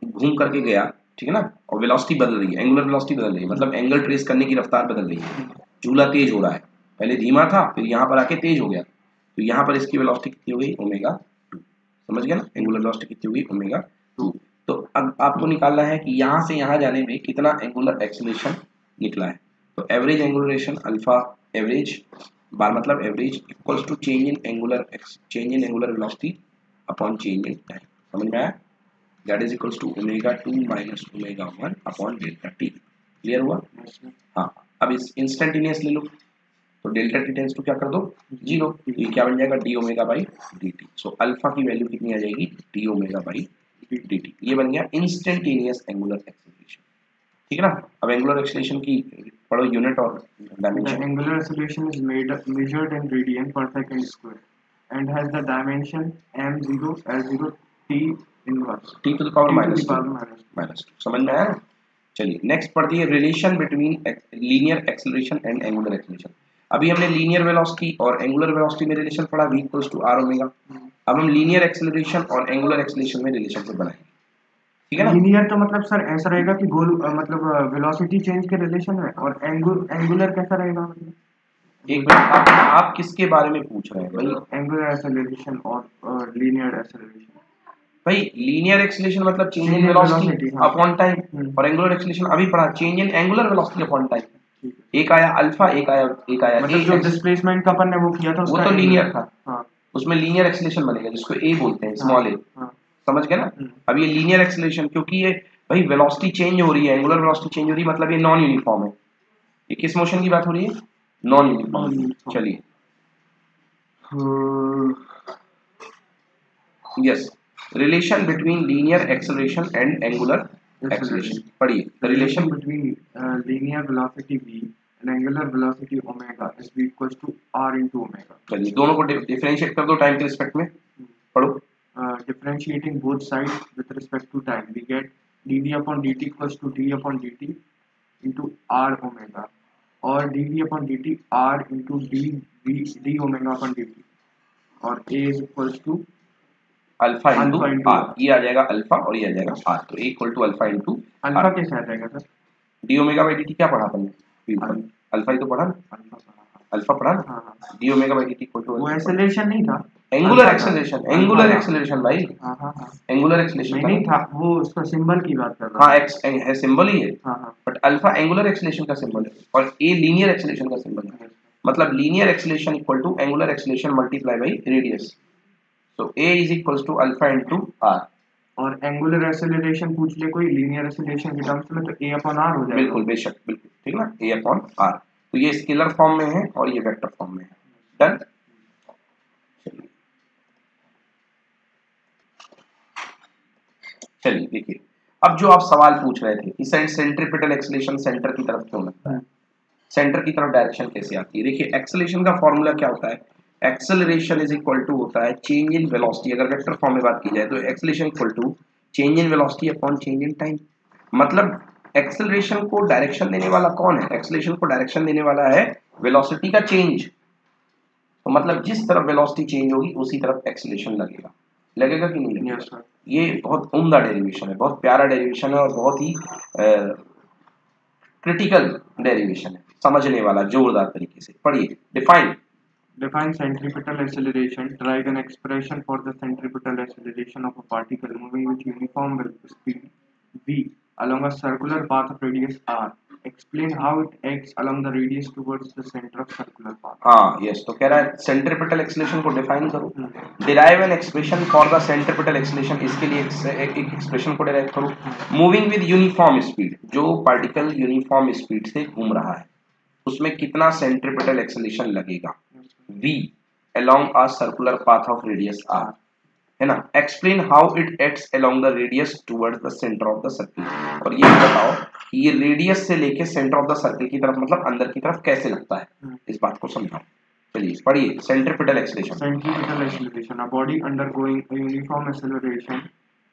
घूम करके गया, ठीक है ना, और वेलोसिटी बदल रही है, एंगुलर वेलोसिटी बदल रही है, मतलब एंगल ट्रेस करने की रफ्तार बदल रही है, झूला तेज हो रहा है, पहले धीमा था फिर यहाँ पर आके तेज हो गया, तो यहाँ पर इसकी वेलोसिटी कितनी हो गई ओमेगा 2, समझ गया ना, एंगुलर वेलोसिटी कितनी हो गई ओमेगा 2। तो अब आपको निकालना है कि यहाँ से यहाँ जाने में कितना एंगुलर एक्सेलरेशन निकला है, तो average angular acceleration alpha average bar मतलब average equals to change in angular velocity upon change in time, समझ में आया, that is equals to omega 2 minus omega 1 upon delta T, clear हुआ। हाँ, अब इस इंस्टेंटेनियस ले लो, तो डेल्टा टी टेंस टू क्या कर दो 0, ये क्या बन जाएगा D omega by D T, so alpha की वैल्यू कितनी आ जाएगी D omega by D T, ये बन गया इंस्टेंटेनियस एंगुलर एक्सेलरेशन, ठीक है ना। अब एंगुलर एक्सेलरेशन की पढ़ो यूनिट और dimension. The angular acceleration is measured in radian per second square and has the dimension m0 l0 t inverse T to the power t to minus the power minus 2, समझ में आया ना। चलिए next पढ़ दिए relation between linear acceleration and angular acceleration. अभी हमने linear velocity और एंगुलर वेलोसिटी में रिलेशन पढ़ा v equals to r omega, अब हम लीनियर एक्सेलरेशन और एंगुलर एक्सेलरेशन में रिलेशन को बनाएंगे, ठीक है ना। लीनियर तो मतलब सर ऐसा रहेगा कि गोल मतलब वेलोसिटी चेंज के रिलेशन में, और एंगुलर कैसा रहेगा मतलब एक मिनट, आप किसके बारे में पूछ रहे हैं भाई, एंगुलर एक्सेलरेशन और लीनियर एक्सेलरेशन। भाई लीनियर एक्सेलरेशन मतलब change in Change in velocity velocity, हाँ। अपॉन टाइम, और एंगुलर एक्सेलरेशन अभी पढ़ा change in angular velocity upon time, एक आया अल्फा एक आया मतलब जो डिस्प्लेसमेंट का अपन ने वो किया था वो तो लीनियर था, हाँ, उसमें लीनियर एक्सेलरेशन बनेगा जिसको ए बोलते हैं, स्मॉल ए, हाँ, समझ गए ना। अब ये लीनियर एक्सेलरेशन, क्योंकि ये भाई वेलोसिटी चेंज हो रही है, एंगुलर वेलोसिटी चेंज हो रही है, मतलब ये नॉन यूनिफॉर्म है, ये किस मोशन की बात हो रही है, नॉन यूनिफॉर्म। चलिए yes, relation between linear acceleration and angular acceleration पढ़िए, the relation between linear velocity v and angular velocity omega is v equals to r into omega. चलिए दोनों को डिफरेंशिएट कर दो टाइम के रिस्पेक्ट में, पढ़ो। Differentiating both sides with respect to time, we get dv upon dt equals to d upon dt into r omega, or dv upon dt r into d omega upon dt, और a is equals to alpha into Alpha into R, ये आ जाएगा alpha और ये आ जाएगा R, तो A equal to alpha into alpha के साथ रहेगा sir, D omega by D T क्या पढ़ा अपन, अल्फा ही तो पढ़ा ना, अल्फा पढ़ा ना, हाँ, D omega by D T equal to वो एक्सेलरेशन नहीं था, एंगुलर एक्सेलरेशन, एंगुलर एक्सेलरेशन भाई, हाँ, एंगुलर एक्सेलरेशन नहीं था, वो उसका सिंबल की बात कर रहा हाँ, एक्स है सिंबल ही है, हाँ, बट अल्फा एंगुलर एक्सेलरेशन का सिंबल है और ए लीनियर एक्सेलरेशन का सिंबल है, मतलब linear acceleration equal to angular acceleration multiply by radius, so A is equals to alpha into R, और एंगुलर एक्सेलरेशन पूछ ले कोई लीनियर एक्सेलरेशन के टर्म्स में तो a अपॉन r हो जाएगा, बिल्कुल बेशक बिल्कुल ठीक ना, ए अपॉन आर, तो ये स्केलर फॉर्म में है और ये वेक्टर फॉर्म में है, डन। चलिए देखिए, अब जो आप सवाल पूछ रहे थे कि सेंट्रीपिटल एक्सेलरेशन सेंटर की तरफ क्यों लगता है, सेंटर की तरफ डायरेक्शन कैसे आती है। देखिए एक्सेलरेशन का फॉर्मूला क्या होता है, एक्सेलरेशन इज इक्वल टू होता है चेंज इन वेलोसिटी, अगर वेक्टर फॉर्म में बात की जाए तो acceleration equal to change in velocity upon change in time, मतलब एक्सेलरेशन को डायरेक्शन देने वाला कौन है, एक्सेलरेशन को डायरेक्शन देने वाला है वेलोसिटी का चेंज, तो मतलब जिस तरफ वेलोसिटी चेंज होगी उसी तरफ एक्सेलरेशन लगेगा, लगेगा कि नहीं लगेगा। yes, ये बहुत उम्दा डेरिवेशन है, बहुत प्यारा डेरिवेशन है और बहुत ही क्रिटिकल डेरिवेशन है, समझने वाला जोरदार तरीके से पढ़िए। define centripetal acceleration, derive an expression for the centripetal acceleration of a particle moving with uniform speed v along a circular path of radius r explain how it acts along the radius towards the center of circular path. हाँ yes, तो कह रहा है centripetal acceleration को define करो, derive an expression for the centripetal acceleration, इसके लिए एक एक्सप्रेशन को डिराइव करो। मूविंग विद यूनिफॉर्म स्पीड, जो पार्टिकल यूनिफॉर्म स्पीड से घूम रहा है उसमें कितना सेंट्रीपिटल एक्सेलरेशन लगेगा, v along a circular path of radius r, है ना। Explain how it acts along the radius towards the center of the circle, और ये बताओ कि ये रेडियस से लेके सेंटर ऑफ द सर्कल की तरफ मतलब अंदर की तरफ कैसे लगता है, इस बात को समझाओ। चलिए पढ़िए centripetal acceleration. Centripetal acceleration, a body undergoing a uniform acceleration,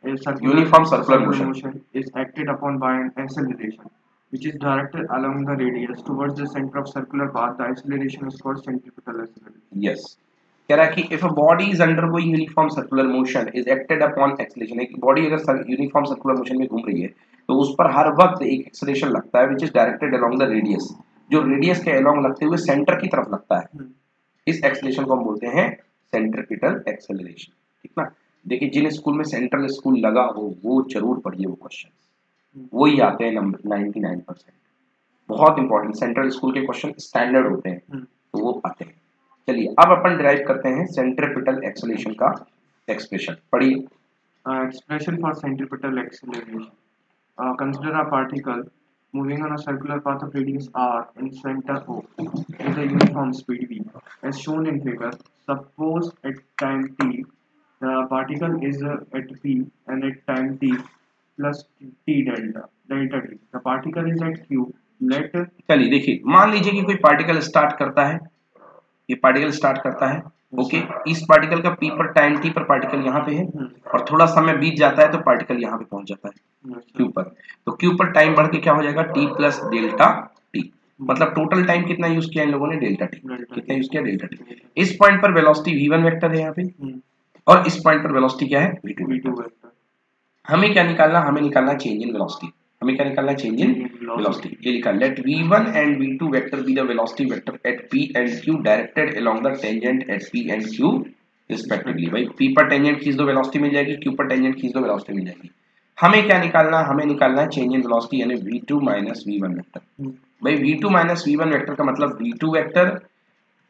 a uniform circular motion motion is acted upon by an acceleration which is directed along the radius towards the center of circular path. The acceleration is called centripetal acceleration. Yes, कह रहा है कि if a body is undergoing uniform circular motion is acted upon acceleration, एक body अगर uniform circular motion में घूम रही है तो उस पर हर वक्त एक एक्सेलरेशन लगता है which is directed along the radius, जो रेडियस के अलोंग लगते हुए सेंटर की तरफ लगता है, इस एक्सेलरेशन को हम बोलते हैं सेंट्रीपिटल एक्सेलरेशन। ठीक ना। देखिए जिन स्कूल में सेंट्रल स्कूल लगा हो वो जरूर पढ़िए वो क्वेश्चन, वही आते हैं नंबर 99%, बहुत इंपॉर्टेंट। सेंट्रल स्कूल के क्वेश्चन स्टैंडर्ड होते हैं तो वो आते हैं। चलिए अब अपन डिराइव करते हैं सेंट्रीपिटल एक्सेलरेशन का एक्सप्रेशन, पढ़िए। Expression for centripetal acceleration. Consider a particle moving on a circular path of radius r in center O with a uniform speed v, as shown in figure. Suppose at time t, the particle is at p, and at time t plus t delta t. The particle is at q. Let चलिए देखिए, मान लीजिए कि कोई particle start करता है, ये particle start करता है, ओके। इस पार्टिकल का p पर टाइम t पर पार्टिकल यहाँ पे है और थोड़ा समय बीत जाता है तो पार्टिकल यहाँ पे पहुंच जाता है q पर, तो q पर टाइम बढ़ के क्या हो जाएगा t प्लस डेल्टा t, मतलब टोटल टाइम कितना यूज किया इन लोगों ने, डेल्टा t, कितना यूज किया, डेल्टा t। इस पॉइंट पर वेलोसिटी v1 वेक्टर है यहाँ पे और इस पॉइंट पर वेलोसिटी क्या है, v2 वेक्टर। हमें क्या निकालना, हमें निकालना चेंज इन वेलोसिटी, हमें क्या निकालना है, चेंज इन वेलोसिटी। ये लिखा let v1 and v2 vector be the velocity vector at p and q directed along the tangent at p and q respectively. भाई p पर टेंजेंट खींच दो वेलोसिटी मिल जाएगी, q पर टेंजेंट खींच दो वेलोसिटी मिल जाएगी। हमें क्या निकालना, हमें निकालना है चेंज इन वेलोसिटी यानी v2 माइनस v1 वेक्टर। भाई v2 माइनस v1 वेक्टर का मतलब v2 vector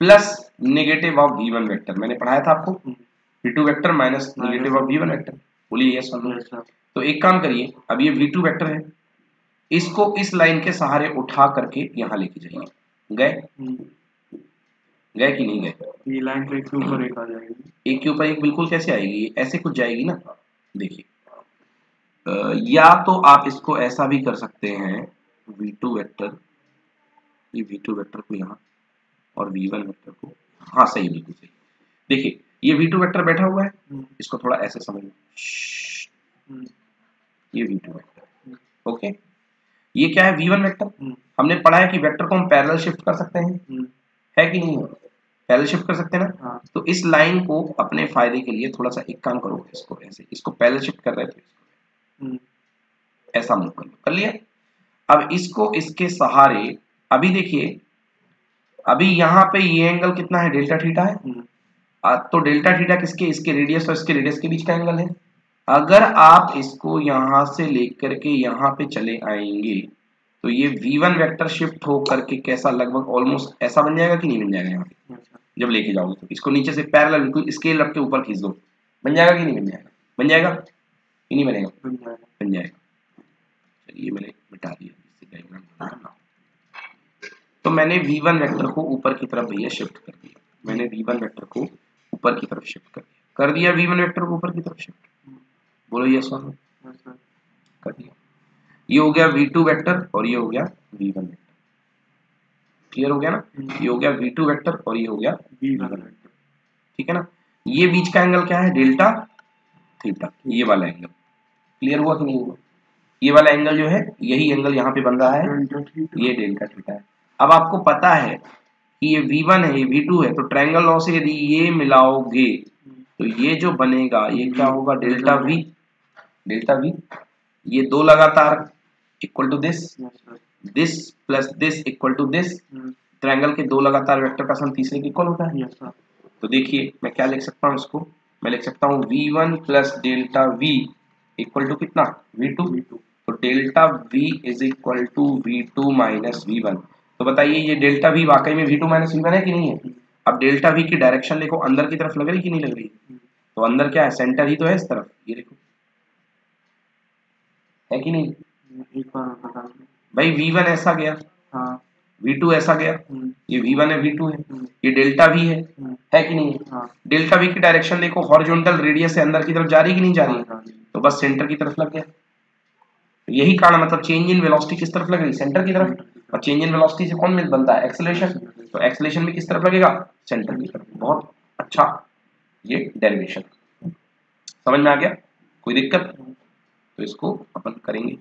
plus negative of v1 vector, मैंने पढ़ाया था आपको, v2 vector minus negative of v1 vector. बोलिए यस और नो। तो एक काम करिए, अब ये v2 वेक्टर है, इसको इस लाइन के सहारे उठा करके यहाँ लेके जाइए, गए गए कि नहीं गए, ये लाइन पे एक के ऊपर एक आ जाएगी, एक के ऊपर एक बिल्कुल कैसे आएगी, ऐसे कुछ जाएगी ना। देखिए या तो आप इसको ऐसा भी कर सकते हैं, v2 वेक्टर, ये v2 वेक्टर को यहाँ और v1 वेक्टर को, हाँ सही, बिल्कुल सही। देखिए ये v2 वेक्टर बैठा हुआ है, इसको थोड़ा ऐसे समझिए, ये v2 वेक्टर, ओके। ये क्या है, v1 वेक्टर। हमने पढ़ा है कि वेक्टर को हम पैरेलल शिफ्ट कर सकते हैं, है कि नहीं, पैरेलल शिफ्ट कर सकते हैं ना। हाँ। तो इस लाइन को अपने फायदे के लिए थोड़ा सा एक काम करो, इसको ऐसे, इसको पैरेलल शिफ्ट कर रहे थे, इसको ऐसा मूव कर लो, कर लिया। अब इसको इसके सहारे, अभी देखिए अभी यहाँ पे ये एंगल कितना है, डेल्टा थीटा है। तो डेल्टा थीटा किसके, इसके रेडियस और इसके रेडियस के बीच का एंगल है। अगर आप इसको यहाँ से लेकर के यहाँ पे चले आएंगे तो ये v1 वेक्टर शिफ्ट हो करके कैसा, लगभग ऑलमोस्ट ऐसा बन जाएगा कि नहीं बन जाएगा। यहाँ पे जब लेके जाओगे तो इसको नीचे से पैरेलल बिल्कुल स्केल रख के ऊपर खींच दो, बन जाएगा कि नहीं बन जाएगा, बन जाएगा कि नहीं बनेगा, बन जाएगा। चलिए मैंने मिटा दिया इससे डायग्राम। तो मैंने v1 वेक्टर को ऊपर की तरफ भैया शिफ्ट कर दिया, मैंने v1 वेक्टर को ऊपर की तरफ शिफ्ट कर दिया, v1 वेक्टर को ऊपर की तरफ शिफ्ट, बोलो यस और नो, कर दिया। ये हो गया v2 वेक्टर और ये हो गया v1 वेक्टर, क्लियर हो गया ना। ये हो गया v2 वेक्टर और ये हो गया v1 वेक्टर, ठीक है ना। ये बीच का एंगल क्या है, डेल्टा थीटा, ये वाला एंगल, क्लियर हुआ कि नहीं हुआ। ये वाला एंगल जो है यही एंगल यहाँ पे बन रहा है, ये डेल्टा थीटा है। अब आपको पता है कि ये v1 है, ये v2 है, तो ट्रायंगल लॉ से यदि ये मिलाओगे तो ये जो बनेगा ये क्या होगा, डेल्टा v, डेल्टा v। ये दो लगातार equal to this, this plus this equal to this. Triangle के दो लगातार वेक्टर का सम तीसरे के इक्वल होता है। तो देखिए मैं क्या लिख सकता हूँ इसको, मैं लिख सकता हूँ v1 plus delta v equal to कितना, v2। तो delta V is equal to V2 minus V1। तो बताइए ये डेल्टा V वाकई में V2 माइनस V1 है कि नहीं है? अब डेल्टा V की डायरेक्शन देखो, अंदर की तरफ लग रही कि नहीं लग रही? तो अंदर क्या है, सेंटर ही तो है इस तरफ, ये देखो, है कि नहीं? एक बार बता दो भाई V1 ऐसा गया, हाँ V2 ऐसा गया, ये V1 है V2 है, ये डेल्टा V है कि नहीं है? हाँ डेल्टा V की डायरेक्शन देखो, हॉरिजॉन्टल रेडियस से अंदर की तरफ जा रही कि नहीं जा रही? तो बस सेंटर की तरफ लग गया। यही कारण, मतलब चेंज इन वेलोसिटी किस तरफ लग रही? सेंटर की तरफ। और चेंज इन वेलोसिटी से कौन मिल बनता है? एक्सेलरेशन। तो एक्सेलरेशन भी किस तरफ लगेगा? सेंटर की तरफ। बहुत अच्छा ये डेरिवेशन समझ में आ गया, कोई दिक्कत? तो इसको अपन करेंगे,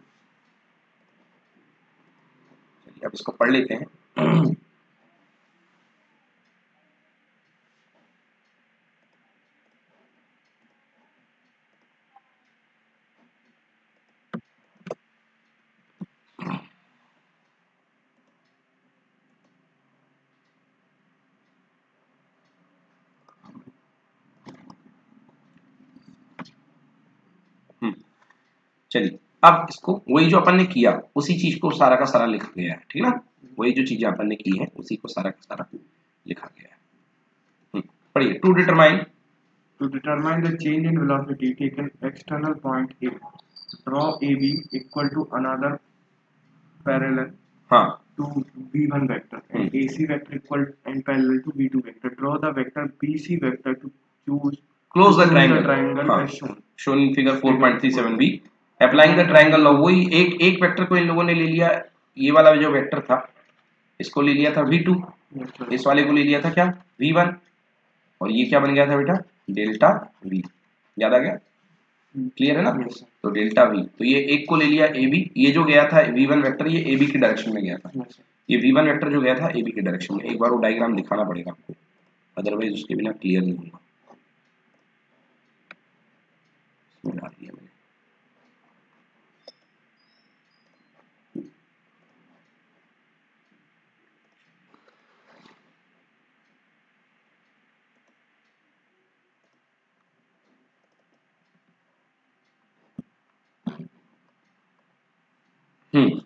चलिए अब इसको पढ़ लेते हैं। चलिए अब इसको वही जो अपन ने किया उसी चीज को सारा का सारा लिखा गया है, ठीक है ना? वही जो चीजें अपन ने की है उसी को सारा का सारा लिखा गया है। पढ़िए, to determine the change in velocity taken external point A, draw AB equal to another parallel हाँ to B1 vector and AC vector equal and parallel to B2 vector. Draw the vector BC vector to choose close the triangle triangle as shown. shown in figure 4.37b applying the triangle law. वही एक vector को इन लोगों ने ले लिया, ये वाला जो वेक्टर था इसको ले लिया था V2, इस वाले को ले लिया था क्या? V1, और ये क्या बन गया था बेटा? Delta V। याद आ गया? क्लियर है ना? तो डेल्टा V, तो ये एक को ले लिया AB, ये जो गया था V1 वेक्टर ये AB की डायरेक्शन में गया था, ये V1 वेक्टर जो गया था AB की डायरेक्शन में। एक बार वो डायग्राम दिखाना पड़ेगा आपको, अदरवाइज उसके बिना क्लियर नहीं होगा। डाल दिया मैंने।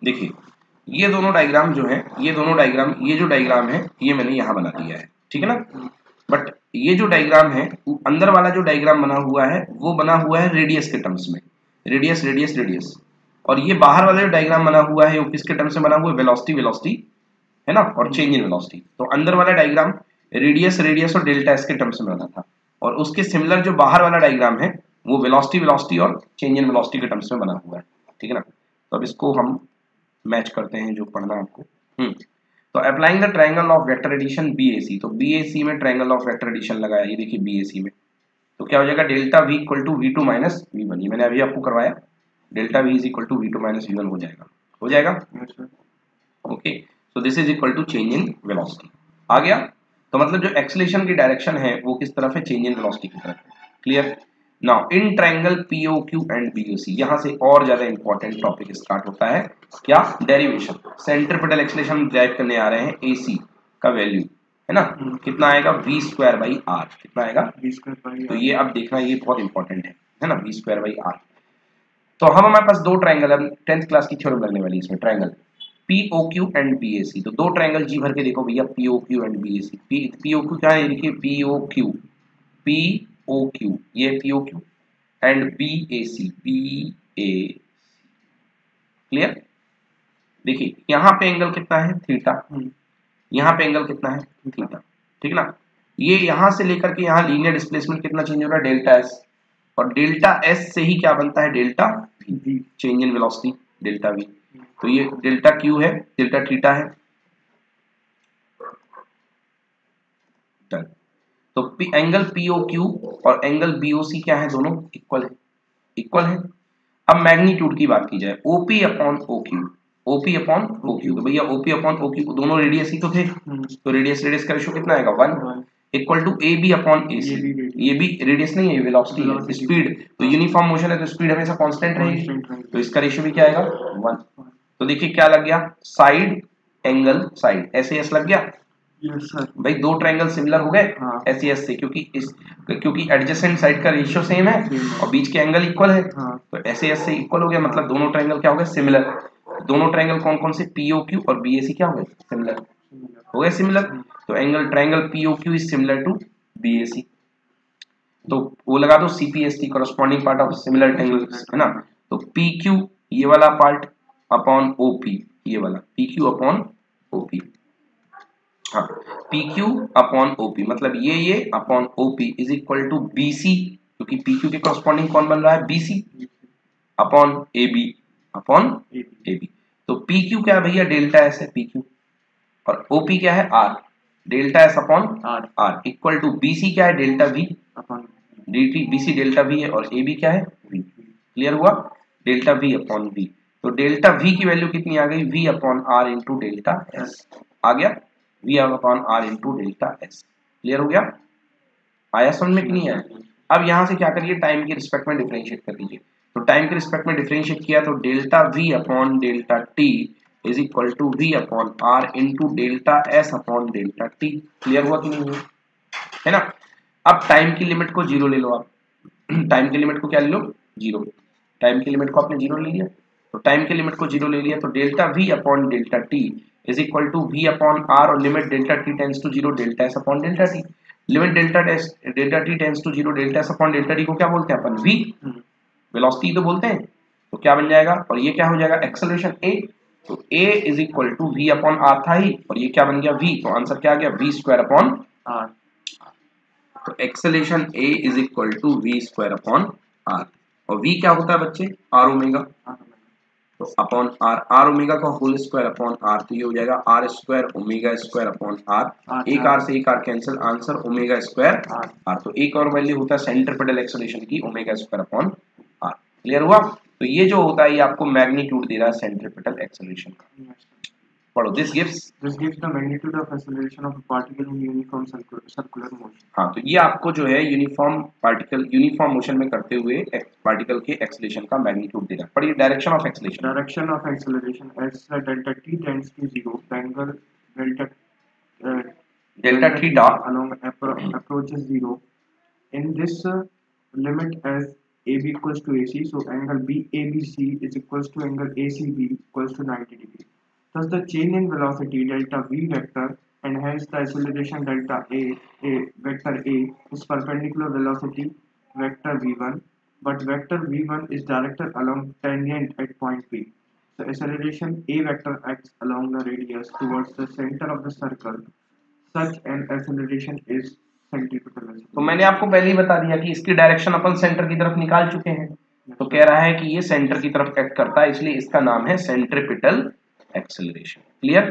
देखिए ये दोनों डायग्राम जो है, ये दोनों डायग्राम, ये जो डायग्राम है ये मैंने यहाँ बना दिया है, ठीक है ना? बट ये जो डायग्राम है, अंदर वाला जो डायग्राम बना हुआ है वो बना हुआ है रेडियस के टर्म्स में, रेडियस रेडियस रेडियस। और ये बाहर वाला जो डायग्राम बना हुआ है वो किसके टर्म्स में बना हुआ है? वेलोसिटी वेलोसिटी, है ना, और चेंज इन वेलोसिटी। तो अंदर वाला डायग्राम रेडियस रेडियस और डेल्टा एस के टर्म्स में बना था, और उसके सिमिलर जो बाहर वाला डायग्राम है वो वेलोसिटी वेलोसिटी और चेंज इन वेलोसिटी के टर्म्स में बना हुआ है, ठीक है ना? तो अब इसको हम मैच करते हैं जो पढ़ना आपको। तो applying the triangle of vector addition BAC, तो BAC में ट्रायंगल ऑफ वेक्टर एडिशन लगाया, ये देखिए BAC में, तो क्या हो जाएगा? Delta V equal to V2 minus V1, ये मैंने अभी आपको करवाया, delta V is equal to V2 minus V1 हो जाएगा, हो जाएगा? Okay, so this is equal to change in velocity. आ गया? तो मतलब जो एक्सेलरेशन की डायरेक्शन है वो किस तरफ है? चेंज इन वेलोसिटी की तरफ है। Clear? Now in triangle POQ and BOC, यहां से और ज्यादा इंपॉर्टेंट टॉपिक स्टार्ट होता है, क्या? डेरिवेशन। सेंट्रीपिटल एक्सेलरेशन ड्राइव करने आ रहे हैं, AC का वैल्यू है ना, कितना आएगा? V²/R, कितना आएगा? V²/R। तो ये अब देखना, ये बहुत इंपॉर्टेंट है ना, V²/R। तो हम हमारे पास दो ट्रायंगल, अब 10th क्लास की थ्योरम लगने वाली है इसमें, ट्रायंगल POQ एंड BAC। तो दो ट्रायंगल जी भर के देखो भैया, POQ एंड BAC। POQ क्या है? देखिए POQ ये POQ एंड BAC क्लियर? देखिए यहाँ पे एंगल कितना है? थीटा। यहाँ पे एंगल कितना है? थीटा, ठीक ना? ये यहाँ से लेकर के यहाँ लीनियर डिस्प्लेसमेंट कितना चेंज हो रहा है? डेल्टा S, और डेल्टा S से ही क्या बनता है? Delta V, change in velocity delta V। तो ये डेल्टा Q है, डेल्टा थीटा है, डन। तो एंगल POQ और एंगल BOC क्या है? दोनों इक्वल है, इक्वल है। अब मैग्नीट्यूड की बात की जाए, OP upon OQ, OP upon OQ, तो भैया OP अपॉन OQ दोनों रेडियस ही तो थे, तो रेडियस रेडियस का रेशियो कितना आएगा? 1 equal to AB upon AC। ये भी रेडियस नहीं है, वेलोसिटी है, स्पीड। तो यूनिफॉर्म मोशन है तो स्पीड हमेशा कांस्टेंट रहेगी, तो इसका रेशियो भी क्या आएगा? 1। तो देखिए क्या लग गया? साइड एंगल साइड, ऐसे ऐसे लग गया, यस सर। भाई दो ट्रायंगल सिमिलर हो गए हाँ। एस से, क्योंकि एडजेसेंट साइड का रेशियो सेम है और बीच के एंगल इक्वल है। हाँ। तो एस से इक्वल हो गया, मतलब दोनों ट्रायंगल क्या हो गए सिमिलर। दोनों ट्रायंगल कौन कौन से, पीओक्यू और बीएसी क्या हो गए सिमिलर, हो गए सिमिलर। तो angle triangle POQ is similar to BAC, तो वो लगा दो CPST corresponding part of similar triangles, है ना। तो पीक्यू ये वाला पार्ट अपॉन ओपी, ये वाला पीक्यू अपॉन ओपी, हाँ PQ अपॉन OP, मतलब ये upon OP is equal to BC, क्योंकि PQ के कॉरस्पॉन्डिंग कौन बन रहा है BC, अपॉन AB। तो PQ क्या है भैया, डेल्टा S है PQ, और OP क्या है R, delta S upon R equal to BC क्या है, delta V upon DT, BC delta V है और AB क्या है V। क्लियर हुआ, डेल्टा V अपॉन V। तो डेल्टा V की वैल्यू कितनी आ गई, V upon R into delta S आ गया, V upon R into delta S। Clear हो गया, आया समझ में कि नहीं आया। अब यहां से क्या करिए, टाइम के रिस्पेक्ट में डिफरेंशिएट कर दीजिए। तो टाइम के रिस्पेक्ट में डिफरेंशिएट किया तो delta V upon delta T is equal to V upon R into delta S upon delta T। Clear हुआ कि नहीं हुआ, है ना। अब टाइम की लिमिट को जीरो ले लो आप, टाइम की लिमिट को क्या ले लो, जीरो। टाइम की लिमिट को आपने जीरो ले लिया, तो टाइम की लिमिट को जीरो ले लिया तो delta V upon delta T is equal to V upon R और limit delta T tends to zero delta S upon delta T। Limit delta T tends to zero delta S upon delta T को क्या बोलते हैं अपन, V, velocity तो बोलते हैं। तो क्या बन जाएगा, और ये क्या हो जाएगा एक्सेलरेशन A, तो A is equal to V upon R था ही, और ये क्या बन गया V, तो आंसर क्या आ गया V स्क्वायर अपॉन R। तो acceleration A is equal to V square upon R, और V क्या होता है बच्चे, R ओमेगा, तो अपॉन R ओमेगा का होल स्क्वायर अपॉन R, तो ये हो जाएगा R square omega square upon R, एक R से एक R cancel, answer omega square R। तो एक और वैल्यू होता है सेंट्रीपिटल एक्सेलरेशन की, omega square upon R। Clear हुआ, तो ये जो होता है ये आपको मैग्नीट्यूड दे रहा है सेंट्रीपिटल एक्सेलरेशन का। पढ़ो, this gives the magnitude of acceleration of a particle in uniform circular motion। हाँ, तो ये आपको जो है यूनिफॉर्म मोशन में करते हुए पार्टिकल के एक्सेलरेशन का मैग्नीट्यूड दे रहा है। पढ़िए direction of acceleration as delta t tends to zero, the angle delta theta along approaches zero. In this limit as AB equals to AC, so angle BABC is equals to angle ACB equals to 90 degree. Thus the change in velocity delta V vector and hence the acceleration delta A vector A is perpendicular velocity vector V1, but vector V1 is directed along tangent at point P. So acceleration A vector acts along the radius towards the center of the circle. Such an acceleration is centripetal। तो मैंने आपको पहले ही बता दिया कि इसकी direction अपन centre की तरफ निकाल चुके हैं, तो कह रहा है कि ये सेंटर की तरफ एक्ट करता है, इसलिए इसका नाम है सेंट्रीपिटल एक्सेलरेशन। क्लियर,